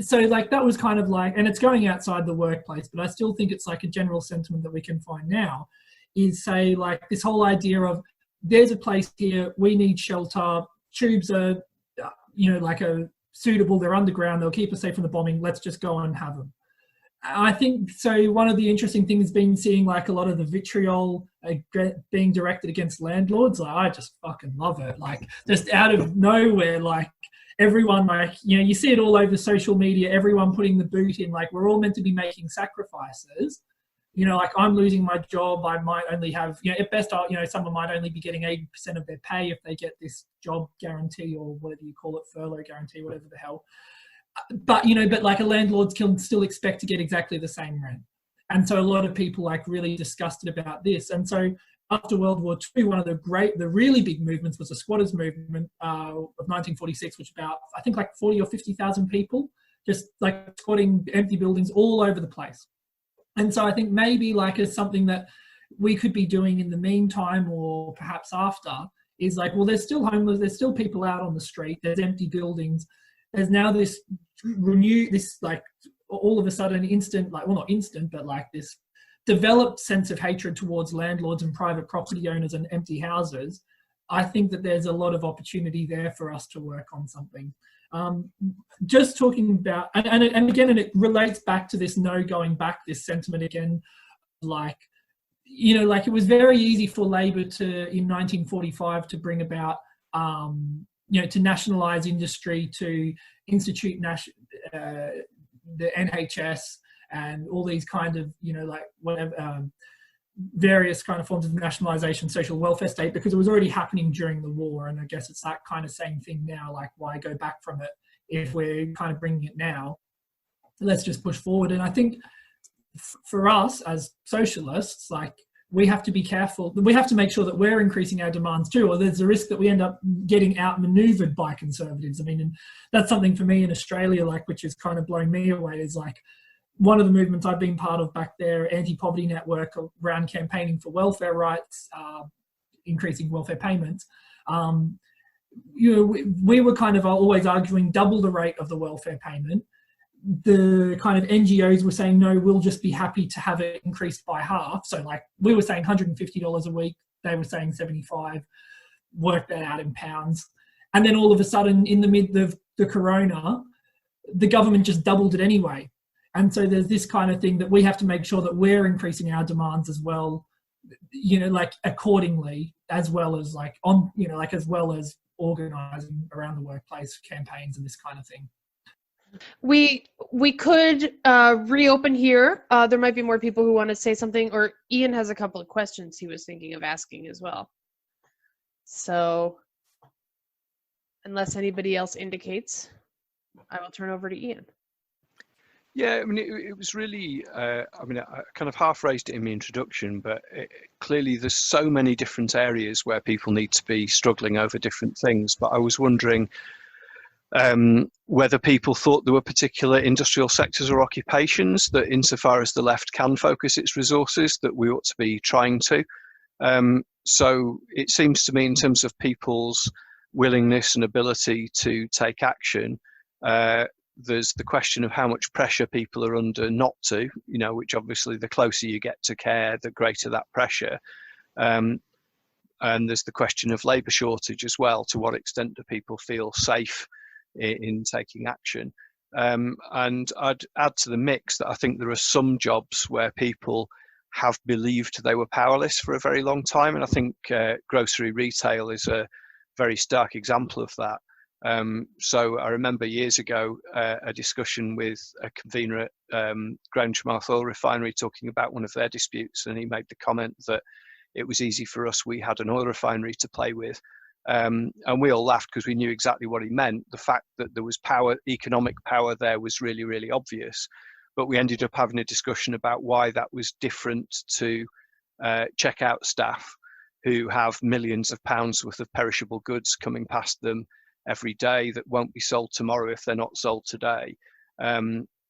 So like that was kind of like, and it's going outside the workplace, but I still think it's like a general sentiment that we can find now is say like this whole idea of there's a place here, we need shelter, tubes are, you know, like a suitable, they're underground, they'll keep us safe from the bombing, let's just go and have them. I think so. One of the interesting things has been seeing like a lot of the vitriol being directed against landlords. Like, I just fucking love it. Like just out of nowhere, like everyone, like, you know, you see it all over social media, everyone putting the boot in, like we're all meant to be making sacrifices. You know, like I'm losing my job, I might only have, you know, at best, you know, someone might only be getting 80% of their pay if they get this job guarantee or whatever you call it, furlough guarantee, whatever the hell. But, you know, but like a landlord can still expect to get exactly the same rent. And so a lot of people like really disgusted about this. And so after World War II, one of the really big movements was the squatters movement of 1946, which about, I think like 40 or 50,000 people just like squatting empty buildings all over the place. And so I think maybe like as something that we could be doing in the meantime or perhaps after is like, well, there's still homeless, there's still people out on the street, there's empty buildings. There's now this like all of a sudden instant, like, well, not instant, but like this developed sense of hatred towards landlords and private property owners and empty houses. I think that there's a lot of opportunity there for us to work on something. Just talking about, and again, and it relates back to this no going back, this sentiment again, like, you know, like it was very easy for Labor to, in 1945, to bring about, you know, to nationalise industry, to institute the NHS and all these kind of, you know, like whatever, various kind of forms of nationalisation, social welfare state, because it was already happening during the war. And I guess it's that kind of same thing now, like why go back from it if we're kind of bringing it now? Let's just push forward. And I think for us as socialists, like we have to be careful. We have to make sure that we're increasing our demands too, or there's a risk that we end up getting outmaneuvered by conservatives. I mean, and that's something for me in Australia, like, which is kind of blowing me away, is like one of the movements I've been part of back there, anti-poverty network around campaigning for welfare rights, increasing welfare payments. You know, we were kind of always arguing double the rate of the welfare payment. The kind of NGOs were saying, no, we'll just be happy to have it increased by half. So like we were saying $150 a week, they were saying 75, work that out in pounds. And then all of a sudden in the mid of the corona, the government just doubled it anyway. And so there's this kind of thing that we have to make sure that we're increasing our demands as well, you know, like accordingly, as well as like on, you know, like as well as organising around the workplace campaigns and this kind of thing. We could reopen here. There might be more people who want to say something, or Ian has a couple of questions he was thinking of asking as well. So unless anybody else indicates, I will turn over to Ian. Yeah, I mean, it was really, I mean, I kind of half raised it in my introduction, but clearly there's so many different areas where people need to be struggling over different things. But I was wondering whether people thought there were particular industrial sectors or occupations that, insofar as the left can focus its resources, that we ought to be trying to. So it seems to me, in terms of people's willingness and ability to take action, there's the question of how much pressure people are under not to, you know, which obviously the closer you get to care, the greater that pressure. And there's the question of labour shortage as well. To what extent do people feel safe in taking action? And I'd add to the mix that I think there are some jobs where people have believed they were powerless for a very long time. And I think grocery retail is a very stark example of that. So I remember years ago a discussion with a convener at Grangemouth Oil Refinery talking about one of their disputes, and he made the comment that it was easy for us. We had an oil refinery to play with. And we all laughed because we knew exactly what he meant. The fact that there was power, economic power there, was really, really obvious. But we ended up having a discussion about why that was different to checkout staff who have millions of pounds worth of perishable goods coming past them every day that won't be sold tomorrow if they're not sold today.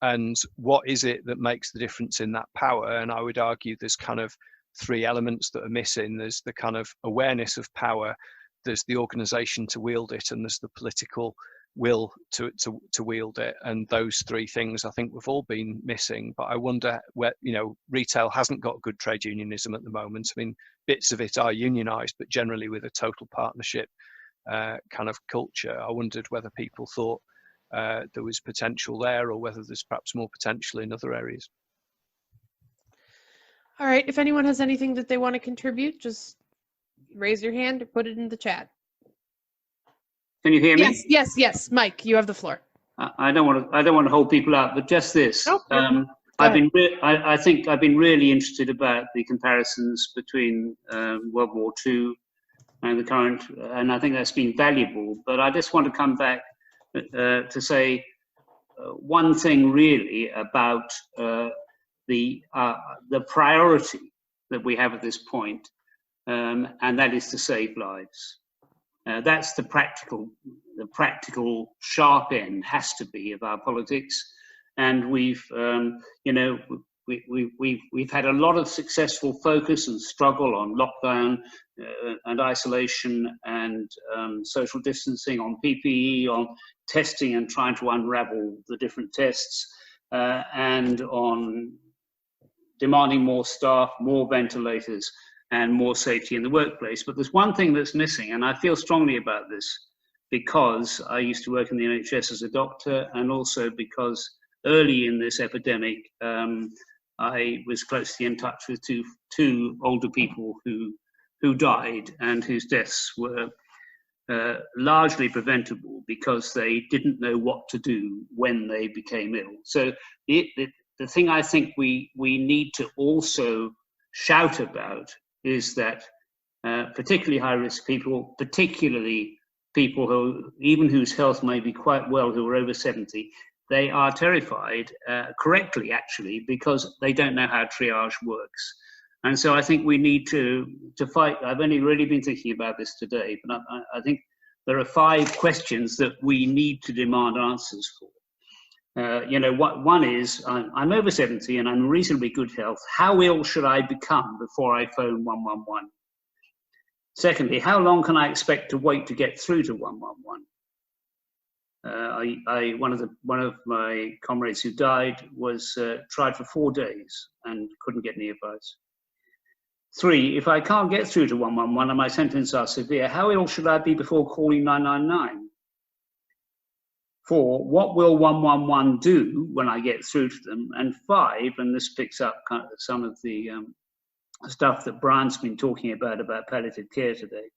And what is it that makes the difference in that power? And I would argue there's kind of three elements that are missing. There's the kind of awareness of power, there's the organisation to wield it, and there's the political will to wield it. And those three things I think we've all been missing. But I wonder where, you know, retail hasn't got good trade unionism at the moment. I mean, bits of it are unionised, but generally with a total partnership kind of culture. I wondered whether people thought there was potential there, or whether there's perhaps more potential in other areas. All right, if anyone has anything that they want to contribute, just raise your hand or put it in the chat. Can you hear me? Yes. Mike, you have the floor. I don't want to hold people out, but just this. Oh, I think I've been really interested about the comparisons between World War II and the current, and I think that's been valuable. But I just want to come back to say one thing really about the priority that we have at this point, and that is to save lives. That's the practical sharp end has to be of our politics, and we've had a lot of successful focus and struggle on lockdown and isolation and social distancing, on PPE, on testing and trying to unravel the different tests, and on demanding more staff, more ventilators, and more safety in the workplace. But there's one thing that's missing, and I feel strongly about this because I used to work in the NHS as a doctor, and also because early in this epidemic, I was closely in touch with two older people who died and whose deaths were largely preventable because they didn't know what to do when they became ill. So the thing I think we need to also shout about is that particularly high-risk people, particularly people who, even whose health may be quite well, who are over 70, they are terrified, correctly actually, because they don't know how triage works. And so I think we need to fight. I've only really been thinking about this today, but I think there are 5 questions that we need to demand answers for. One is, I'm over 70 and I'm in reasonably good health. How ill should I become before I phone 111? Secondly, how long can I expect to wait to get through to 111? One of my comrades who died was tried for 4 days and couldn't get any advice. 3, if I can't get through to 111 and my symptoms are severe, how ill should I be before calling 999? 4, what will 111 do when I get through to them? And 5, and this picks up kind of some of the stuff that Brian's been talking about palliative care today.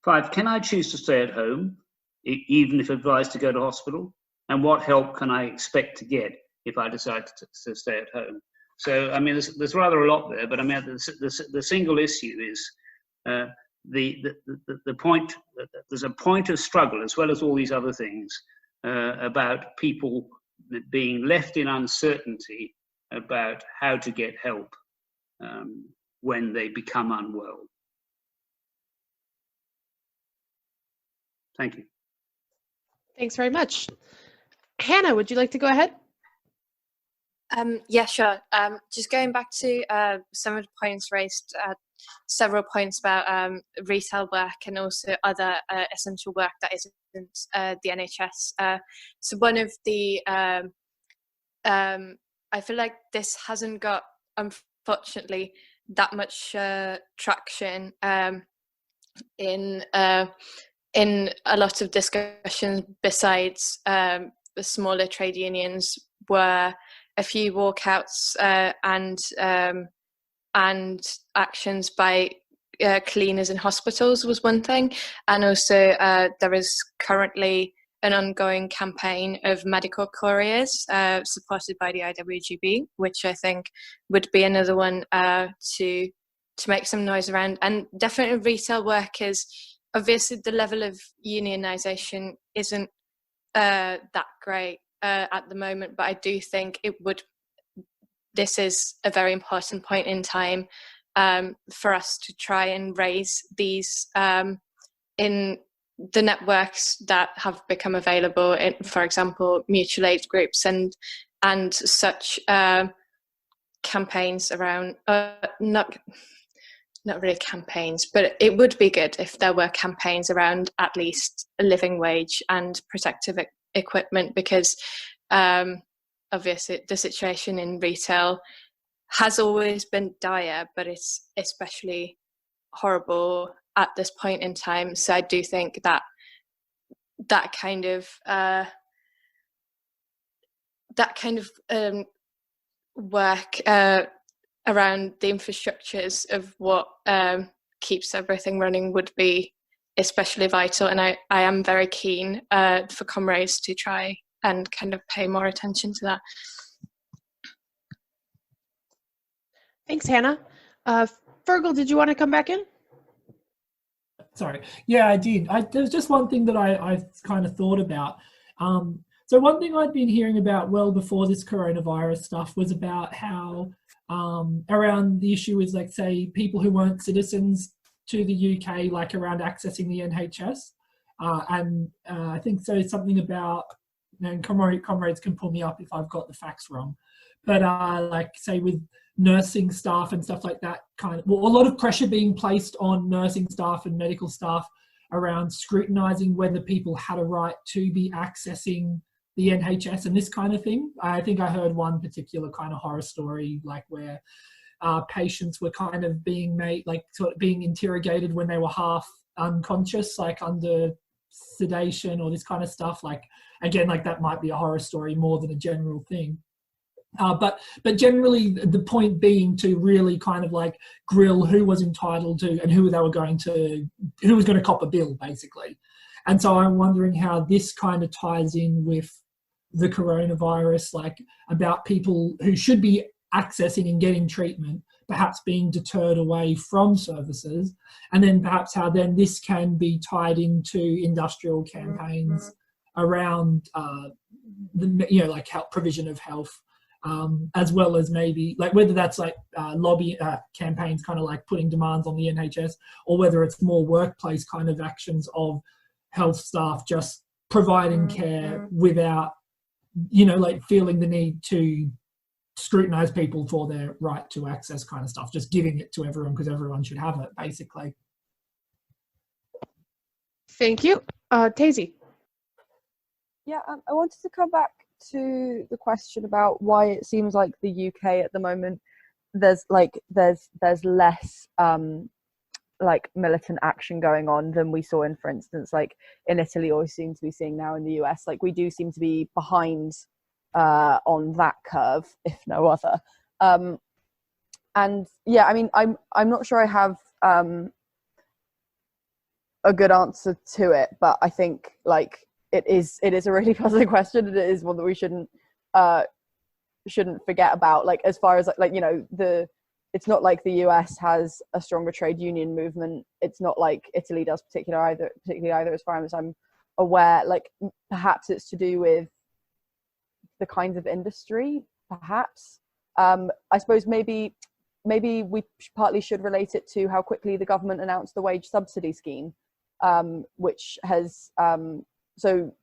5, can I choose to stay at home, even if advised to go to hospital? And what help can I expect to get if I decide to stay at home? So, I mean, there's rather a lot there, but I mean, the single issue is the point. There's a point of struggle, as well as all these other things, about people being left in uncertainty about how to get help when they become unwell. Thank you. Thanks very much. Hannah, would you like to go ahead? Yeah, sure. Just going back to some of the points raised, several points about retail work and also other essential work that isn't the NHS. So one of the, I feel like this hasn't got, unfortunately, that much traction in a lot of discussions besides the smaller trade unions, where a few walkouts and actions by cleaners in hospitals was one thing, and also there is currently an ongoing campaign of medical couriers supported by the IWGB, which I think would be another one to make some noise around. And definitely retail workers, obviously the level of unionisation isn't that great at the moment, but I do think this is a very important point in time for us to try and raise these in the networks that have become available, for example, mutual aid groups and such campaigns around, not really campaigns, but it would be good if there were campaigns around at least a living wage and protective equipment, because obviously the situation in retail has always been dire, but it's especially horrible at this point in time. So I do think that kind of work around the infrastructures of what keeps everything running would be especially vital. And I am very keen for comrades to try and kind of pay more attention to that. Thanks, Hannah. Feargal, did you want to come back in? Sorry. Yeah, I did. There's just one thing that I kind of thought about. So one thing I'd been hearing about well before this coronavirus stuff was about how around the issue is, like, say, people who weren't citizens to the UK, like around accessing the NHS. I think so something about, and comrades can pull me up if I've got the facts wrong, but like, say, with nursing staff and stuff like that, a lot of pressure being placed on nursing staff and medical staff around scrutinising whether people had a right to be accessing the NHS and this kind of thing. I think I heard one particular kind of horror story, like where patients were kind of being made, like, sort of being interrogated when they were half unconscious, like under sedation or this kind of stuff. Like, again, like that might be a horror story more than a general thing. But generally the point being to really kind of like grill who was entitled to and who was going to cop a bill, basically. And so I'm wondering how this kind of ties in with the coronavirus, like about people who should be accessing and getting treatment, perhaps being deterred away from services, and then perhaps how then this can be tied into industrial campaigns around like provision of health. As well as maybe like whether that's like lobby campaigns, kind of like putting demands on the NHS, or whether it's more workplace kind of actions of health staff just providing care without, like feeling the need to scrutinise people for their right to access kind of stuff, just giving it to everyone because everyone should have it, basically. Thank you. Tazy. Yeah, I wanted to come back to the question about why it seems like the UK at the moment there's less like militant action going on than we saw in, for instance, like in Italy, or we seem to be seeing now in the US. Like, we do seem to be behind on that curve, if no other. And yeah, I mean, I'm not sure I have a good answer to it, but I think like it is a really puzzling question, and it is one that we shouldn't forget about. Like, as far as like it's not like the US has a stronger trade union movement. It's not like Italy does particularly either, as far as I'm aware. Like, perhaps it's to do with the kinds of industry, perhaps. I suppose maybe we partly should relate it to how quickly the government announced the wage subsidy scheme, which has so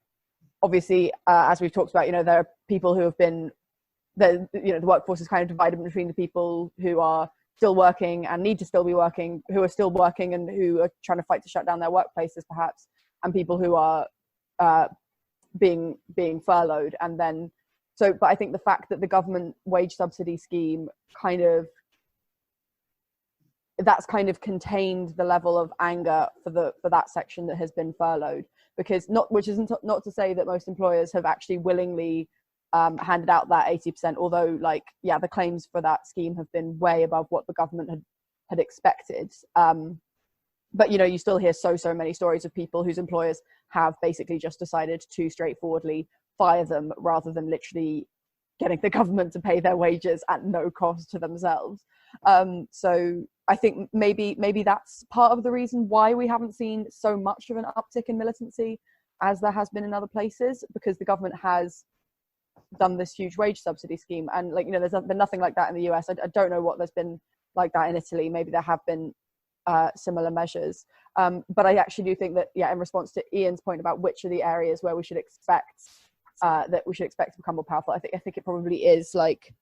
obviously, as we've talked about, there are people who have been, the workforce is kind of divided between the people who are still working and need to still be working, who are still working and who are trying to fight to shut down their workplaces, perhaps, and people who are being furloughed. And then, but I think the fact that the government wage subsidy scheme that's kind of contained the level of anger for that section that has been furloughed, which isn't not to say that most employers have actually willingly handed out that 80%, although the claims for that scheme have been way above what the government had expected. But you still hear so many stories of people whose employers have basically just decided to straightforwardly fire them rather than literally getting the government to pay their wages at no cost to themselves. So I think maybe that's part of the reason why we haven't seen so much of an uptick in militancy as there has been in other places, because the government has done this huge wage subsidy scheme, and like, you know, there's been nothing like that in the US. I don't know what there's been like that in Italy. Maybe there have been similar measures, but I actually do think that, yeah, in response to Ian's point about which are the areas where we should expect to become more powerful, I think it probably is like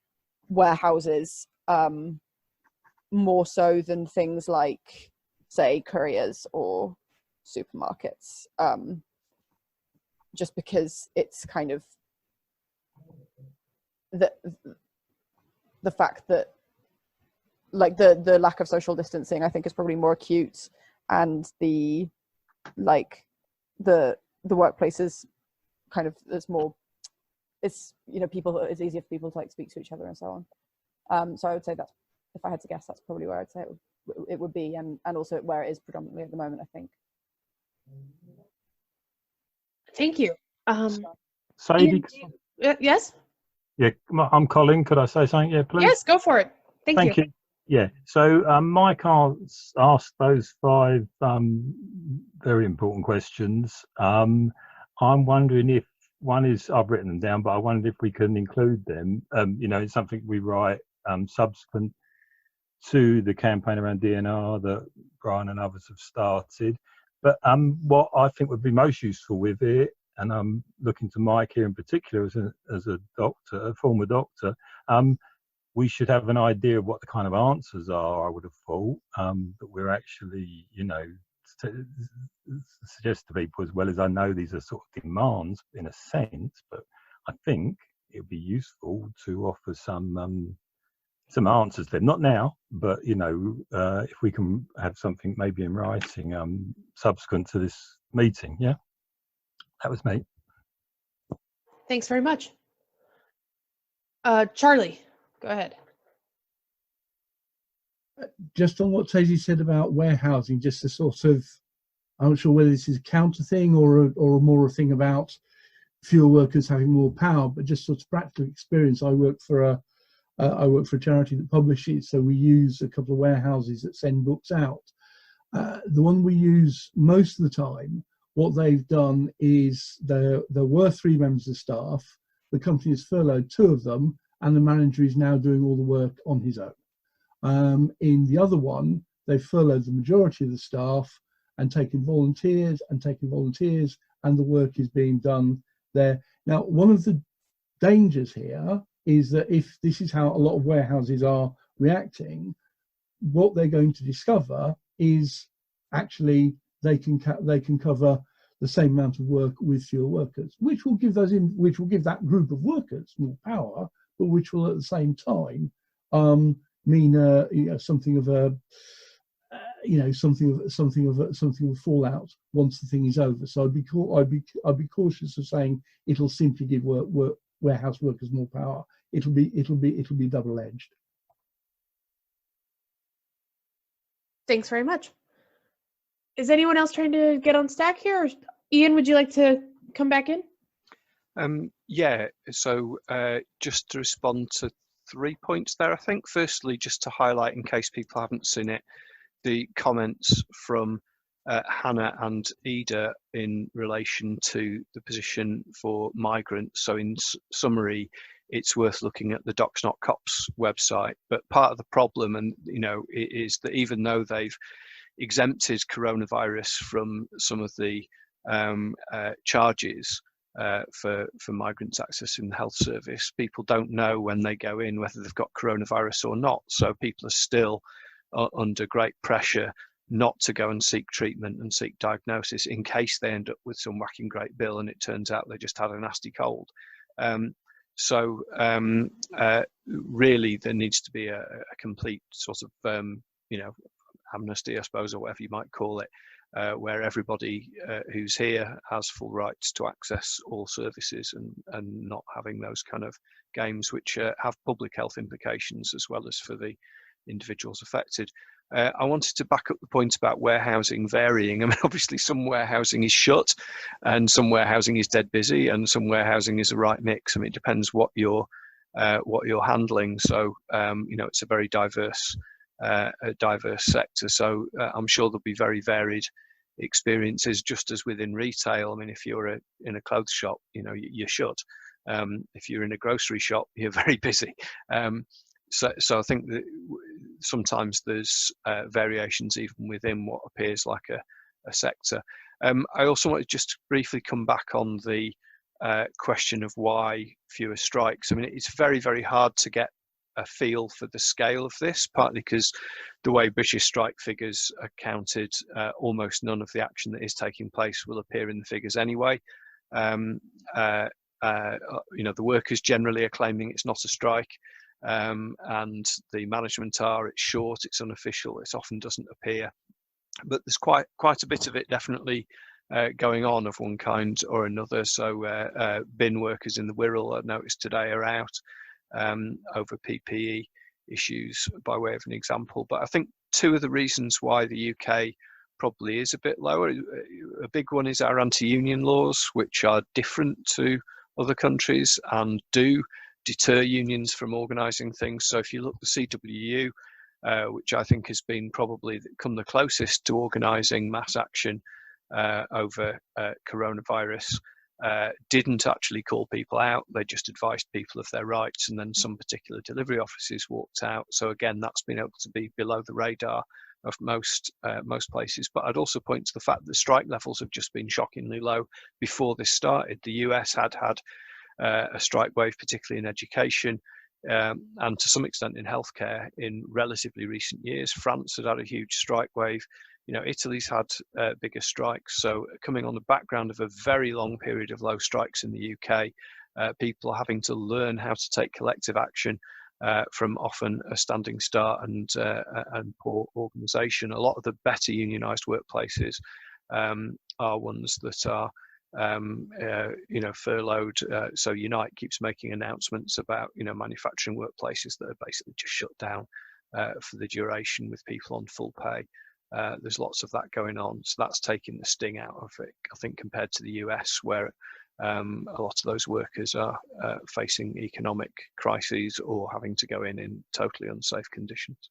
warehouses, more so than things like, say, couriers or supermarkets, just because it's kind of the fact that, like, the lack of social distancing, I think, is probably more acute, and the workplace is kind of, there's more, it's, you know, it's easier for people to like speak to each other and so on. So I would say that's, if I had to guess, that's probably where I'd say it would be, and also where it is predominantly at the moment, I think. Thank you. Sadie, yes? Yeah, I'm Colin. Could I say something? Yeah, please. Yes, go for it. Thank you. Yeah, so Mike asked those 5 very important questions. I'm wondering if one is, I've written them down, but I wondered if we can include them. You know, it's something we write subsequent to the campaign around DNR that Brian and others have started. But what I think would be most useful with it, and I'm looking to Mike here in particular as a doctor, a former doctor, we should have an idea of what the kind of answers are, I would have thought, that we're actually, you know, to suggest to people, as well as I know these are sort of demands in a sense, but I think it would be useful to offer some answers there. Not now, but, you know, if we can have something maybe in writing subsequent to this meeting. Yeah, that was me. Thanks very much. Charlie, go ahead. Just on what Stacey said about warehousing, just a sort of, I'm not sure whether this is a counter thing or more a thing about fewer workers having more power, but just sort of practical experience. I work for a charity that publishes, so we use a couple of warehouses that send books out. The one we use most of the time, what they've done is there were 3 members of staff. The company has furloughed 2 of them, and the manager is now doing all the work on his own. In the other one, they've furloughed the majority of the staff and taken volunteers, and the work is being done there. Now, one of the dangers here is that if this is how a lot of warehouses are reacting, what they're going to discover is actually they can cover the same amount of work with fewer workers, which will give that group of workers more power, but which will at the same time mean you know, something of a fallout once the thing is over. So I'd be cautious of saying it'll simply give warehouse workers more power. It'll be double-edged. Thanks very much. Is anyone else trying to get on stack here? Or Ian, would you like to come back in? Yeah, so just to respond to 3 points there, I think. Firstly, just to highlight, in case people haven't seen it, the comments from Hannah and Ida in relation to the position for migrants. So in summary, it's worth looking at the Docs Not Cops website. But part of the problem, and you know, is that even though they've exempted coronavirus from some of the charges for migrants accessing the health service, people don't know when they go in whether they've got coronavirus or not. So people are still under great pressure not to go and seek treatment and seek diagnosis in case they end up with some whacking great bill and it turns out they just had a nasty cold. Really there needs to be a complete sort of you know, amnesty, I suppose, or whatever you might call it, where everybody who's here has full rights to access all services, and not having those kind of games which have public health implications as well as for the individuals affected. I wanted to back up the point about warehousing varying. I mean, obviously some warehousing is shut and some warehousing is dead busy and some warehousing is a right mix. I mean, it depends what you're handling. So, you know, it's a very diverse a diverse sector. So I'm sure there'll be very varied experiences, just as within retail. I mean, if you're in a clothes shop, you should. If you're in a grocery shop, you're very busy. So I think that sometimes there's variations even within what appears like a sector. I also want to just briefly come back on the question of why fewer strikes. I mean, it's very, very hard to get a feel for the scale of this, partly because the way British strike figures are counted, almost none of the action that is taking place will appear in the figures anyway. The workers generally are claiming it's not a strike, and the management are, it's short, it's unofficial, it often doesn't appear. But there's quite a bit of it definitely going on of one kind or another. So bin workers in the Wirral, I noticed today, are out over PPE issues, by way of an example. But I think two of the reasons why the UK probably is a bit lower, a big one is our anti-union laws, which are different to other countries and do deter unions from organising things. So if you look at the CWU, which I think has been probably come the closest to organising mass action over coronavirus, didn't actually call people out. They just advised people of their rights, and then some particular delivery offices walked out. So again, that's been able to be below the radar of most places. But I'd also point to the fact that strike levels have just been shockingly low before this started. The US had a strike wave, particularly in education, and to some extent in healthcare in relatively recent years. France had had a huge strike wave. Italy's had bigger strikes. So coming on the background of a very long period of low strikes in the UK, people are having to learn how to take collective action from often a standing start and poor organisation. A lot of the better unionised workplaces are ones that are furloughed. So Unite keeps making announcements about manufacturing workplaces that are basically just shut down for the duration with people on full pay. There's lots of that going on, so that's taking the sting out of it, I think, compared to the US, where a lot of those workers are facing economic crises or having to go in totally unsafe conditions.